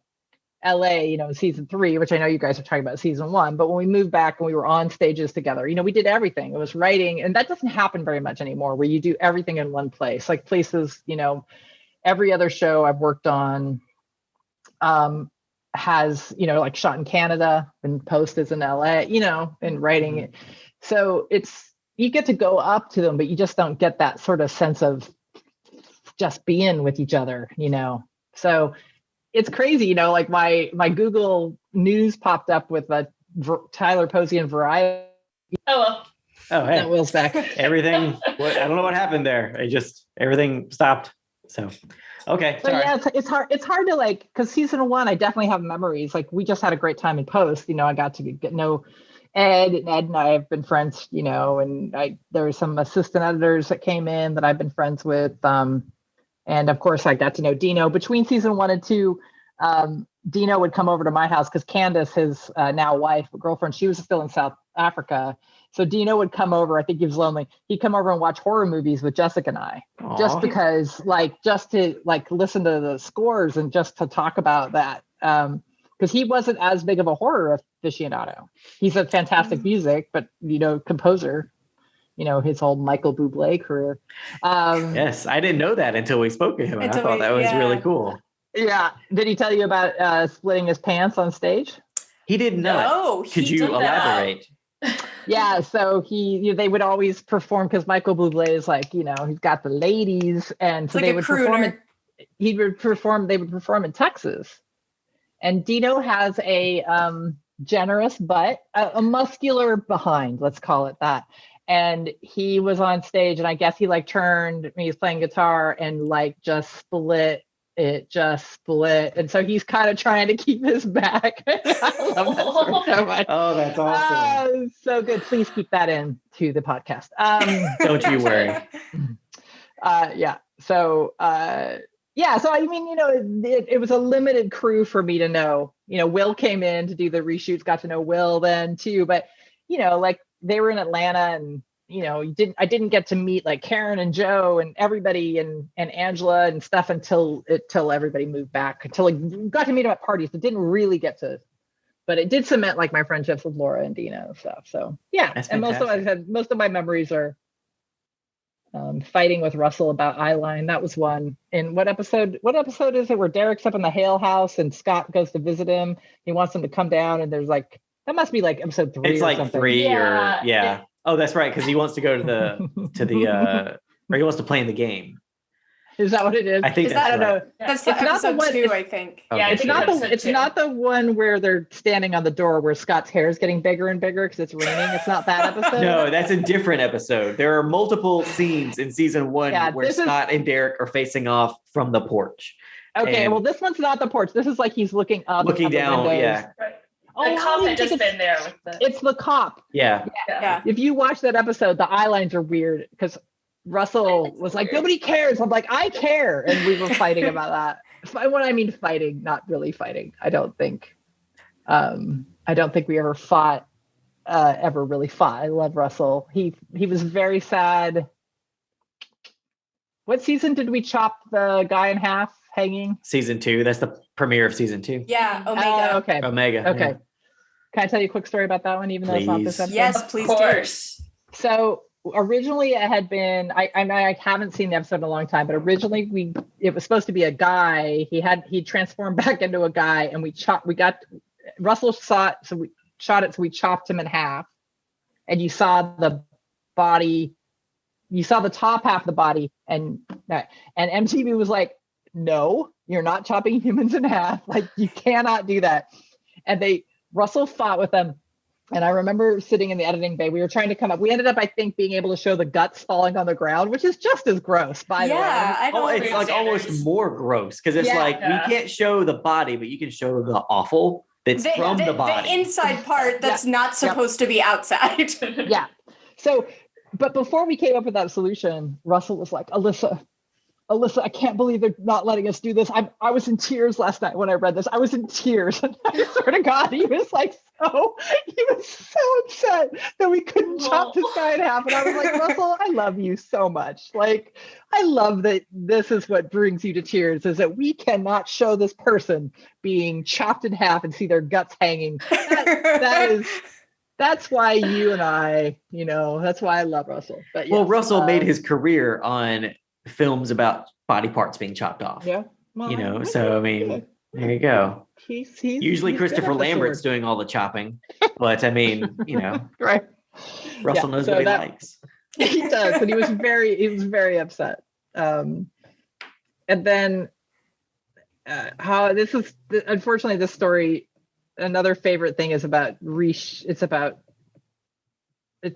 S5: LA, season 3, which I know you guys are talking about season 1, but when we moved back and we were on stages together, we did everything. It was writing, and that doesn't happen very much anymore, where you do everything in one place. Places, every other show I've worked on has, shot in Canada and post is in LA, and writing it. So you get to go up to them, but you just don't get that sort of sense of just being with each other, So it's crazy, my Google News popped up with Tyler Posey and Variety.
S4: Oh, well.
S2: Oh, hey.
S5: That Will's back.
S2: Everything, I don't know what happened there. Everything stopped. So, okay.
S5: But
S2: sorry.
S5: yeah, it's hard to because season 1, I definitely have memories. We just had a great time in post. I got to get know Ed and I have been friends, and there were some assistant editors that came in that I've been friends with. And of course I got to know Dino between season 1 and 2. Dino would come over to my house because Candace, his now wife, girlfriend, she was still in South Africa. So Dino would come over. I think he was lonely. He'd come over and watch horror movies with Jessica and I. Aww. Just because, just to listen to the scores and just to talk about that. Because he wasn't as big of a horror aficionado. He's a fantastic music, but composer. His whole Michael Bublé career.
S2: Yes, I didn't know that until we spoke to him. And I thought that was really cool.
S5: Yeah. Did he tell you about splitting his pants on stage?
S2: He did not.
S3: No,
S2: Could you elaborate?
S5: Yeah, so they would always perform because Michael Bublé is he's got the ladies, and so they would perform. They would perform in Texas, and Dino has a generous butt, a muscular behind, let's call it that. And he was on stage, and I guess he turned when he was playing guitar and just split. It just split, and so he's kind of trying to keep his back. I love that so much.
S2: Oh, that's awesome!
S5: So good. Please keep that in to the podcast.
S2: Don't you worry.
S5: Yeah. So So I mean, it was a limited crew for me to know. Will came in to do the reshoots. Got to know Will then too, but they were in Atlanta, and I didn't get to meet Karen and Joe and everybody and Angela and stuff until everybody moved back, until got to meet them at parties, but didn't really get to, but it did cement my friendships with Laura and Dina and stuff. So yeah.
S2: That's
S5: and
S2: fantastic.
S5: most of my memories are fighting with Russell about Eyeline. That was one. And what episode is it where Derek's up in the Hale house and Scott goes to visit him? He wants him to come down, and there's that must be episode 3.
S2: It's
S5: or something.
S2: 3 or yeah. Oh, that's right, because he wants to go to the or he wants to play in the game.
S5: Is that what it is?
S2: I think
S3: Is
S2: that's
S5: I don't
S2: right.
S5: know.
S3: That's
S5: It's not the
S3: episode
S5: one-
S3: 2,
S5: it's-
S3: I think.
S2: Okay.
S4: Yeah, I
S5: It's
S4: think
S5: not the
S4: episode
S5: it's
S4: 2.
S5: not the one where they're standing on the door where Scott's hair is getting bigger and bigger because it's raining. It's not that episode.
S2: No, that's a different episode. There are multiple scenes in season 1
S5: Yeah,
S2: where
S5: this is-
S2: Scott and Derek are facing off from the porch,
S5: Okay,
S2: and-
S5: well, this one's not the porch. This is like he's looking up,
S2: looking
S5: at the
S2: down.
S5: windows.
S2: Yeah,
S4: Right.
S5: Oh,
S4: The
S5: I
S4: cop
S5: don't
S4: had
S5: think
S4: just
S5: it's-
S4: been there with the.
S5: It's the cop.
S2: yeah.
S3: Yeah.
S5: If you watch that episode, the eye lines are weird because Russell was like,
S4: weird.
S5: "Nobody cares." I'm like, "I care," and we were fighting about that. What I mean fighting, not really fighting. I don't think we ever fought. Ever really fought. I love Russell. He was very sad. What season did we chop the guy in half hanging?
S2: Season 2. That's the premiere of season 2.
S3: Yeah, Omega.
S5: Okay.
S2: Omega.
S5: Okay.
S2: yeah.
S5: Can I tell you a quick story about that one, even though it's not this
S2: Please.
S5: episode?
S3: Yes,
S4: Of
S3: please do.
S4: course.
S5: So originally it had been I haven't seen the episode in a long time, but originally it was supposed to be a guy. He transformed back into a guy, and Russell saw it, so we shot it, so we chopped him in half, and you saw the body, you saw the top half of the body, and MTV was like, no, you're not chopping humans in half. Like, you cannot do that. And Russell fought with them. And I remember sitting in the editing bay, we were trying to come up. We ended up, I think, being able to show the guts falling on the ground, which is just as gross, by the way.
S3: Yeah, I
S2: Oh,
S3: don't
S2: it's
S3: think
S2: like
S4: standards.
S2: almost more gross because it's
S5: Yeah.
S2: like
S4: Yeah.
S2: we can't show the body, but you can show the offal that's from the body.
S3: The inside part that's not supposed to be outside.
S5: Yeah. So, but before we came up with that solution, Russell was like, Alyssa, I can't believe they're not letting us do this. I was in tears last night when I read this. I was in tears. And I swear to God, he was so upset that we couldn't chop this guy in half. And I was like, Russell, I love you so much. Like, I love that this is what brings you to tears, is that we cannot show this person being chopped in half and see their guts hanging. That's why you and I, that's why I love Russell. But
S2: Well,
S5: yes,
S2: Russell made his career on films about body parts being chopped off.
S5: Yeah. Well,
S2: So I mean, there you go.
S5: he's
S2: Usually
S5: he's
S2: Christopher
S5: good at the
S2: Lambert's
S5: sword.
S2: doing all the chopping, but I mean,
S5: Right.
S2: Russell
S5: Yeah,
S2: knows
S5: so
S2: what he
S5: that-
S2: likes.
S5: He does, and he was very upset. And then how this is unfortunately this story. Another favorite thing is about Riche. It's a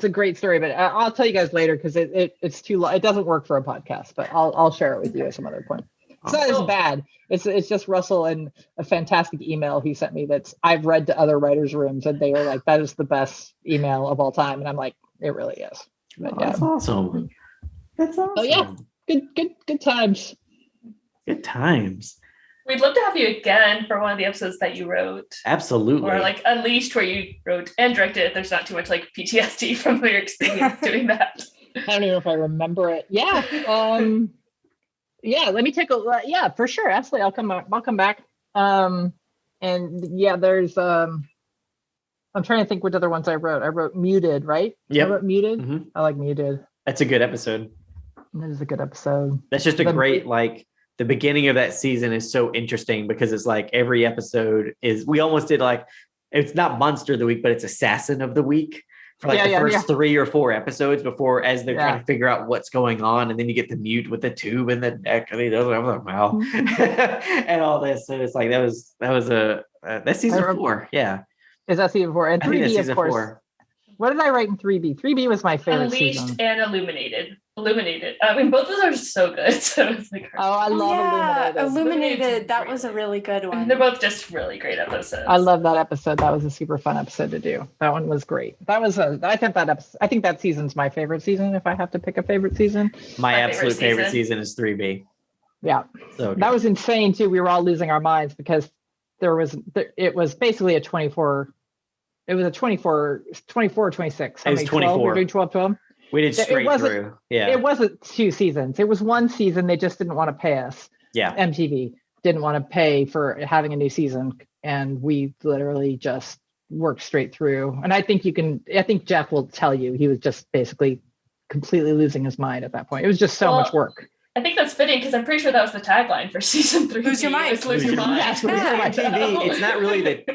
S5: great story, but I'll tell you guys later because it's too long. It doesn't work for a podcast, but I'll share it with you at some other point. It's not as
S4: Oh.
S5: bad. It's just Russell and a fantastic email he sent me that's I've read to other writers' rooms, and they were like, "That is the best email of all time," and I'm like, "It really is." But, yeah.
S2: That's awesome. That's awesome.
S5: Oh, yeah. Good times.
S2: Good times.
S4: We'd love to have you again for one of the episodes that you wrote.
S2: Absolutely.
S4: Or like Unleashed, where you wrote and directed it. There's not too much like PTSD from your experience doing that.
S5: I don't even know if I remember it. Yeah. Yeah. Let me take a. Yeah, for sure. Absolutely. I'll come back. And yeah, there's. I'm trying to think what other ones I wrote. I wrote Muted, right?
S2: Yep.
S5: I wrote Muted.
S2: Mhm.
S5: I like Muted.
S2: That's a good episode.
S5: That is a good episode.
S2: That's just a
S5: The-
S2: great, like, the beginning of that season is so interesting because it's like every episode we almost did like, it's not Monster of the Week, but it's Assassin of the Week for like the first 3 or 4 episodes before, as they're trying to figure out what's going on. And then you get the mute with the tube in the neck and he doesn't have a mouth and all this. So it's like, that's season 4. Yeah.
S5: Is that season 4? And
S2: I think that's
S5: 3B, of
S2: season
S5: course.
S2: 4.
S5: What did I write in 3B? 3B was my favorite
S4: Unleashed
S5: season.
S4: and Illuminated. I mean, both of those are so good. So it's like,
S5: Oh, I love Illuminated.
S4: Illuminated.
S3: That was a really good one.
S4: they're both just really great episodes.
S5: I love that episode. That was a super fun episode to do. That one was great. I think that season's my favorite season. If I have to pick a favorite season,
S2: My
S4: My
S2: absolute
S4: favorite
S2: favorite season is 3B.
S5: yeah,
S2: So
S5: that was insane too. We were all losing our minds because it was basically a 24. It was a 24 or 26.
S2: It was 24.
S5: We're doing 12.
S2: we did
S5: it
S2: straight
S5: wasn't-
S2: through. Yeah.
S5: It wasn't 2 seasons. It was 1 season. They just didn't want to pay us.
S2: Yeah.
S5: MTV didn't want to pay for having a new season, and we literally just worked straight through. And I think Jeff will tell you he was just basically completely losing his mind at that point. It was just so much work.
S4: I think that's fitting because I'm pretty sure that was the tagline for season 3.
S3: Lose your mind.
S4: Lose your mind.
S5: Yes, lose your mind.
S2: MTV,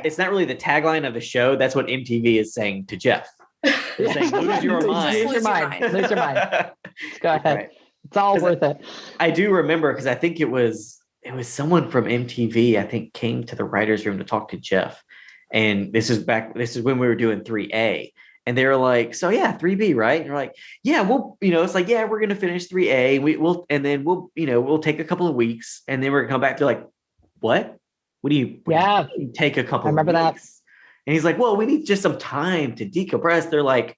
S2: it's not really the tagline of the show. That's what MTV is saying to Jeff. They're saying, lose your mind.
S5: Lose your mind. Lose your mind. Go ahead.
S2: Right.
S5: It's all
S2: 'Cause
S5: worth it.
S2: I do remember because I think it was someone from MTV, I think, came to the writer's room to talk to Jeff. And this is when we were doing 3A. And they were like, so yeah, 3B, right? And you're like, yeah, it's like, yeah, we're gonna finish 3A. And then we'll take a couple of weeks and then we're gonna come back to like, what? What do you take a couple
S5: I remember
S2: of
S5: that.
S2: weeks? And he's like, well, we need just some time to decompress. They're like,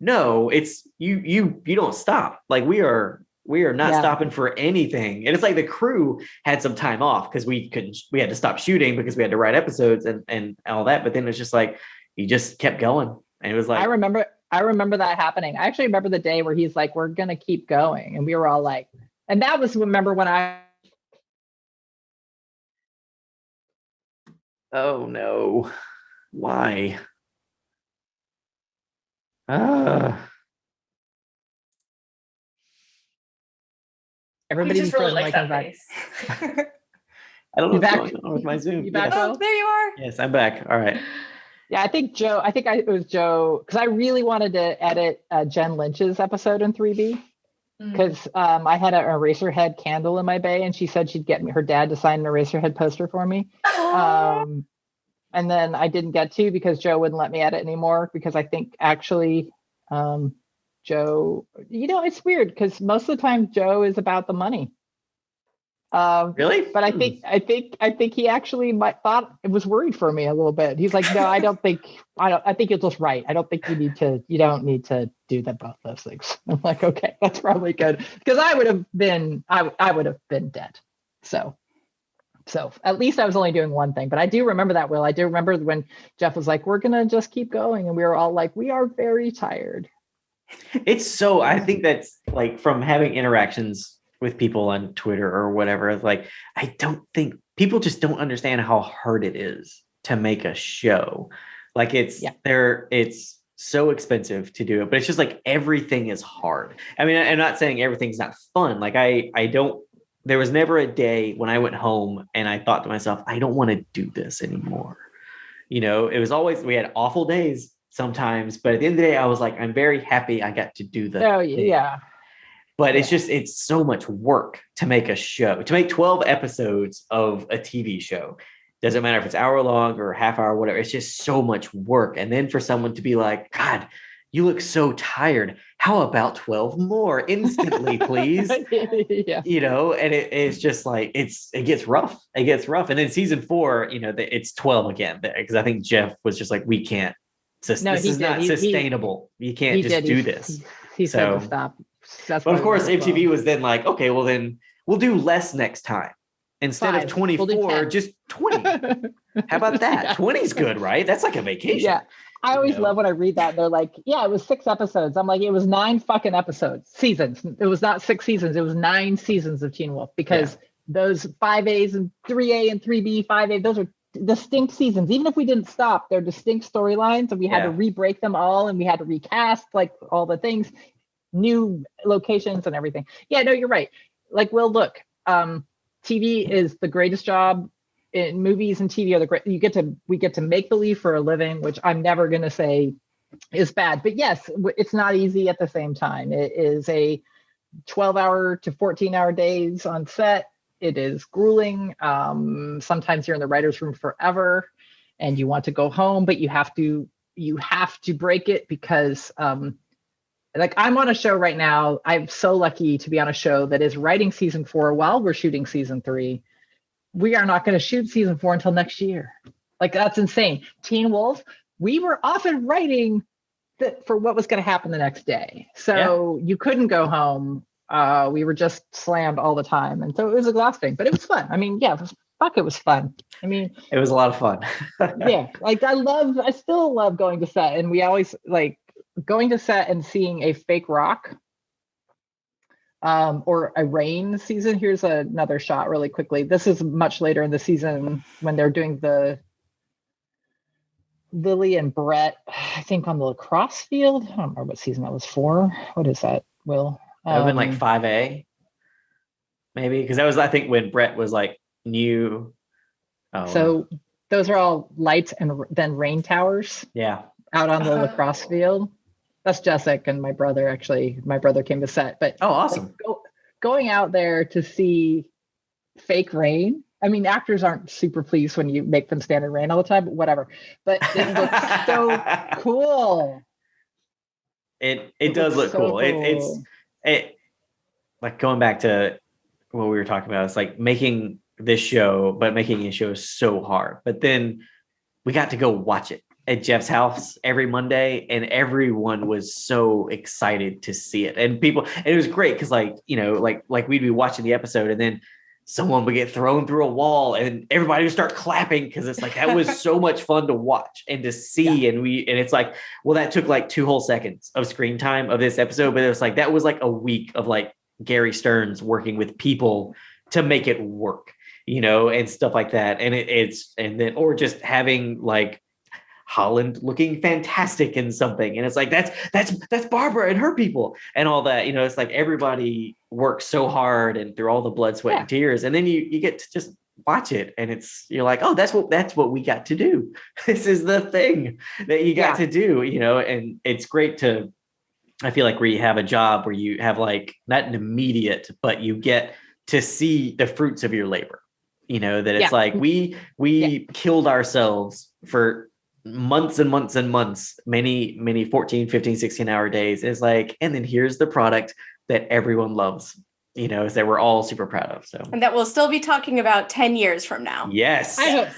S2: no, it's you don't stop. Like we are not stopping for anything. And it's like the crew had some time off because we had to stop shooting because we had to write episodes and all that. But then it's just like you just kept going. And it was like
S5: I remember that happening. I actually remember the day where he's like, we're gonna keep going. And we were all like, and that was remember when
S2: oh no. Why?
S5: everybody
S4: He just really
S5: before
S4: likes
S5: Mike
S4: that
S5: comes back.
S4: face.
S2: I don't know
S5: You
S2: what's
S5: back?
S2: going on with my Zoom.
S5: You back,
S2: Yes.
S5: Will?
S3: Oh, there you are.
S2: Yes, I'm back. All right.
S5: Yeah, it was Joe, because I really wanted to edit Jen Lynch's episode in 3B. Because I had an Eraserhead candle in my bay, and she said she'd get her dad to sign an Eraserhead poster for me. And then I didn't get to because Joe wouldn't let me edit anymore. Because I think actually, Joe, it's weird because most of the time Joe is about the money.
S2: Really?
S5: But I think he actually thought it was worried for me a little bit. He's like, no, I think you're just right. I don't think you don't need to do both those things. I'm like, okay, that's probably good. Because I would have been dead. So at least I was only doing one thing. But I do remember that, Will. I do remember when Jeff was like, we're gonna just keep going. And we were all like, we are very tired.
S2: I think that's like from having interactions with people on Twitter or whatever, like I don't think people just don't understand how hard it is to make a show. Like it's so expensive to do it, but it's just like everything is hard. I mean, I'm not saying everything's not fun. Like there was never a day when I went home and I thought to myself, I don't want to do this anymore. It was always, we had awful days sometimes, but at the end of the day, I was like, I'm very happy I got to do that.
S5: Oh yeah.
S2: But it's so much work to make a show, to make 12 episodes of a TV show. Doesn't matter if it's hour long or half hour, whatever. It's just so much work. And then for someone to be like, God, you look so tired. How about 12 more instantly, please?
S5: Yeah.
S2: And it's just like, it gets rough. It gets rough. And then season 4, it's 12 again. Because I think Jeff was just like, we can't. This is not sustainable. You can't just do this.
S5: He said to stop.
S2: But of course, MTV was then like, okay, well then we'll do less next time. Instead of 24, just 20. How about that?
S5: Yeah.
S2: 20 is good, right? That's like a vacation.
S5: Yeah. I always love when I read that. They're like, yeah, it was 6 episodes. I'm like, it was 9 fucking seasons. It was not 6 seasons. It was 9 seasons of Teen Wolf because those 5As and 3A and 3B, 5A, those are distinct seasons. Even if we didn't stop, they're distinct storylines and we had to re-break them all and we had to recast like all the things. New locations and everything. Yeah, no, you're right. Like, well, look, TV is the greatest job in movies, and TV are the great. We get to make believe for a living, which I'm never going to say is bad. But yes, it's not easy at the same time. It is a 12-hour to 14-hour days on set. It is grueling. Sometimes you're in the writer's room forever, and you want to go home, but you have to break it because. Like I'm on a show right now. I'm so lucky to be on a show that is writing season 4 while we're shooting season 3. We are not going to shoot season 4 until next year. Like that's insane. Teen Wolf, we were often writing for what was going to happen the next day. So you couldn't go home. We were just slammed all the time. And so it was exhausting, but it was fun. I mean, it was fun. I mean,
S2: it was a lot of fun.
S5: Yeah. Like I still love going to set, and we always like, going to set and seeing a fake rock or a rain season. Here's another shot really quickly. This is much later in the season when they're doing the Lily and Brett, I think on the lacrosse field. I don't remember what season that was for. What is that, Will?
S2: That would have been like 5A, maybe. Because that was, I think, when Brett was like new. Oh.
S5: So those are all lights and then rain towers.
S2: Yeah.
S5: Out on the lacrosse field. That's Jessica and my brother. Actually, my brother came to set. But
S2: awesome!
S5: going out there to see fake rain. I mean, actors aren't super pleased when you make them stand in rain all the time, but whatever. But it looks so cool.
S2: It does look
S5: so
S2: cool. It like going back to what we were talking about. It's like making this show, but making a show is so hard. But then we got to go watch it at Jeff's house every Monday, and everyone was so excited to see it. And it was great because like, you know, like we'd be watching the episode and then someone would get thrown through a wall and everybody would start clapping because it's like that was so much fun to watch and to see. And it's like, well, that took like 2 whole seconds of screen time of this episode, but it was like that was like a week of like Gary Stearns working with people to make it work, you know, and stuff like that. And or just having like Holland looking fantastic in something, and it's like that's Barbara and her people and all that, you know. It's like everybody works so hard and through all the blood, sweat, and tears, and then you get to just watch it, and you're like, oh, that's what we got to do. This is the thing that you got to do, you know. And it's great to, I feel like, where you have a job where you have like not an immediate, but you get to see the fruits of your labor, you know, that it's like we killed ourselves for months and months and months, many 14, 15, 16-hour days. Is like, and then here's the product that everyone loves, you know, that we're all super proud of. So,
S3: and that we'll still be talking about 10 years from now.
S2: Yes.
S5: I hope.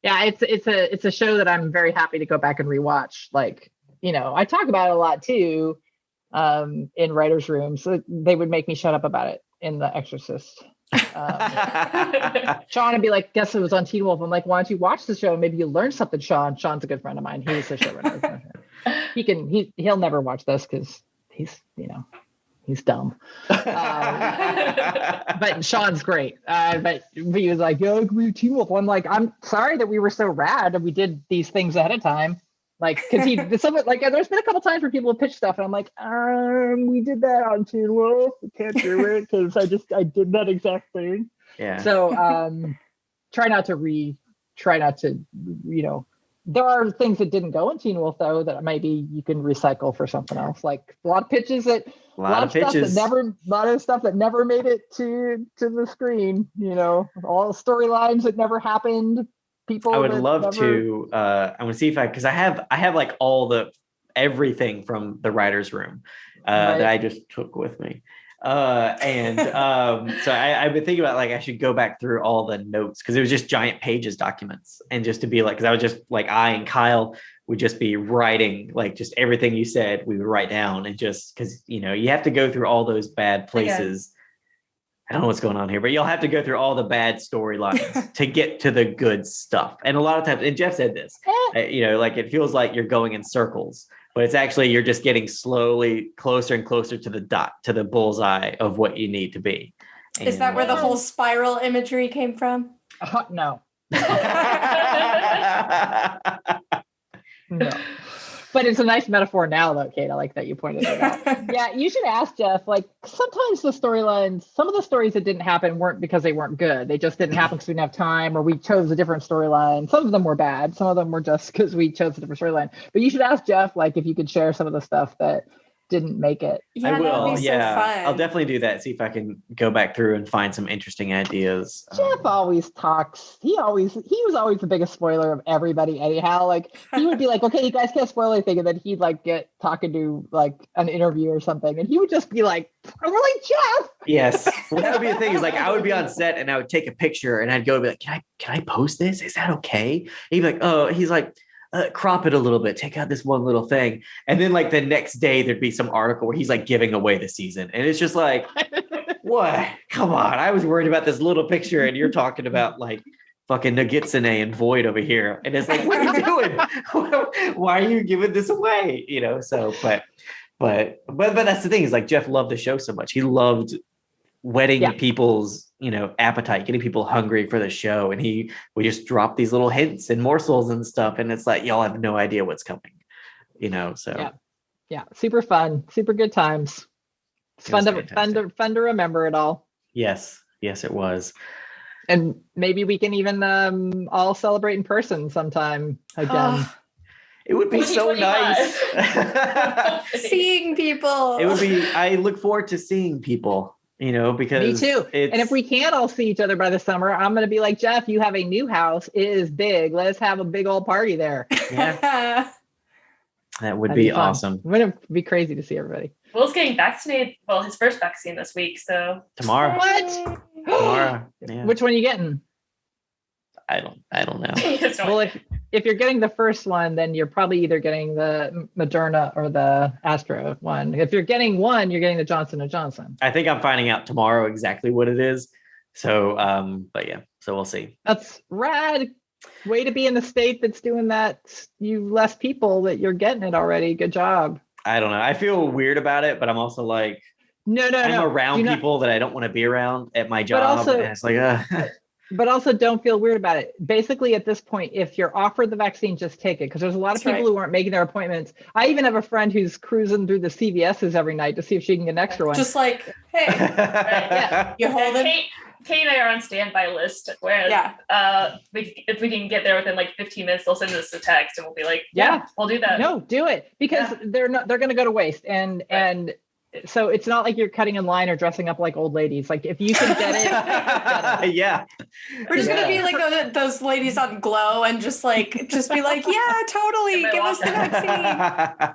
S5: Yeah, it's a show that I'm very happy to go back and rewatch. Like, you know, I talk about it a lot too, in writers' rooms. So they would make me shut up about it in The Exorcist. Sean would be like, guess it was on Teen Wolf. I'm like, why don't you watch the show? Maybe you'll learn something, Sean. Sean's a good friend of mine. He was the showrunner. He'll never watch this because he's dumb. But Sean's great. But he was like, yo, we Teen Wolf. I'm like, I'm sorry that we were so rad and we did these things ahead of time. Like, because there's been a couple times where people have pitched stuff and I'm like, we did that on Teen Wolf. We can't do it because I did that exact thing.
S2: Yeah.
S5: So try not to, you know, there are things that didn't go in Teen Wolf though that maybe you can recycle for something else. Like a lot of pitches a lot of stuff that never made it to the screen. You know, all storylines that never happened. People
S2: I would love to. I'm gonna see if because I have like everything from the writer's room that I just took with me. So I've been thinking about like I should go back through all the notes because it was just giant pages documents, and just to be like, because I was just like, I and Kyle would just be writing like just everything you said we would write down, and just because, you know, you have to go through all those bad places. I don't know what's going on here, but you'll have to go through all the bad storylines to get to the good stuff. And a lot of times, and Jeff said this, you know, like it feels like you're going in circles, but it's actually, you're just getting slowly closer and closer to the dot, to the bullseye of what you need to be.
S3: Is that where the whole spiral imagery came from?
S5: No. No. But it's a nice metaphor now, though, Kate. I like that you pointed it out. Yeah, you should ask Jeff. Like, sometimes the storylines, some of the stories that didn't happen weren't because they weren't good. They just didn't happen because we didn't have time, or we chose a different storyline. Some of them were bad. Some of them were just because we chose a different storyline. But you should ask Jeff, like, if you could share some of the stuff that didn't make it.
S3: Yeah,
S2: I will.
S3: That'd be so fun.
S2: I'll definitely do that. See if I can go back through and find some interesting ideas.
S5: Jeff always talks. He was always the biggest spoiler of everybody. Anyhow, like he would be like, "Okay, you guys can't spoil anything," and then he'd like get talking to like an interview or something, and he would just be like, "Really, Jeff?"
S2: Yes. Well, that would be the thing. Is like I would be on set and I would take a picture and I'd go and be like, "Can I post this? Is that okay?" And he'd be like, "Oh," he's like, crop it a little bit, take out this one little thing." And then like the next day there'd be some article where he's like giving away the season. And it's just like, what? Come on. I was worried about this little picture and you're talking about like fucking Nagitsune and Void over here. And it's like, what are you doing? Why are you giving this away? You know, so, but that's the thing is like Jeff loved the show so much. He loved whetting people's, you know, appetite, getting people hungry for the show. And he would just drop these little hints and morsels and stuff. And it's like, y'all have no idea what's coming, you know? So
S5: yeah. Super fun, super good times. It's fun to remember it all.
S2: Yes, it was.
S5: And maybe we can even all celebrate in person sometime again.
S2: It would be so nice.
S3: Seeing people.
S2: It would be, I look forward to seeing people you know, because
S5: Me too.
S2: It's,
S5: And if we can't all see each other by the summer, I'm going to be like, Jeff, you have a new house. It is big. Let's have a big old party there.
S2: yeah, that would
S5: That'd
S2: be
S5: fun.
S2: awesome.
S5: Wouldn't it be crazy to see everybody?
S4: Will's getting vaccinated. Well, his first vaccine this week. So
S2: Tomorrow.
S5: What?
S2: Tomorrow. Yeah.
S5: Which one are you getting?
S2: I don't know.
S4: It's not-
S5: Well, if you're getting the first one, then you're probably either getting the Moderna or the Astra one. If you're getting one, you're getting the Johnson & Johnson.
S2: I think I'm finding out tomorrow exactly what it is. So, but yeah, so we'll see.
S5: That's rad. Way to be in the state that's doing that. You less people that you're getting it already. Good job.
S2: I don't know. I feel weird about it, but I'm also like,
S5: No.
S2: I'm around
S5: Do not-
S2: people that I don't want to be around at my job.
S5: also-
S2: and it's like,
S5: But also don't feel weird about it. Basically, at this point, if you're offered the vaccine, just take it. Because there's a lot of
S3: That's
S5: people who aren't making their appointments. I even have a friend who's cruising through the CVS's every night to see if she can get an extra one.
S3: Just like, hey,
S2: yeah.
S3: you hold
S4: Yeah,
S3: it.
S4: Kate and I are on standby list where
S3: Yeah.
S4: if we can get there within like 15 minutes, they'll send us a text and we'll be like,
S5: Yeah.
S4: we'll do that.
S5: No, do it because they're going to go to waste. And so it's not like you're cutting in line or dressing up like old ladies. Like if you can get it,
S2: Yeah.
S3: We're just gonna be
S2: Yeah.
S3: like those ladies on Glow and just be like, yeah, totally, give us the vaccine.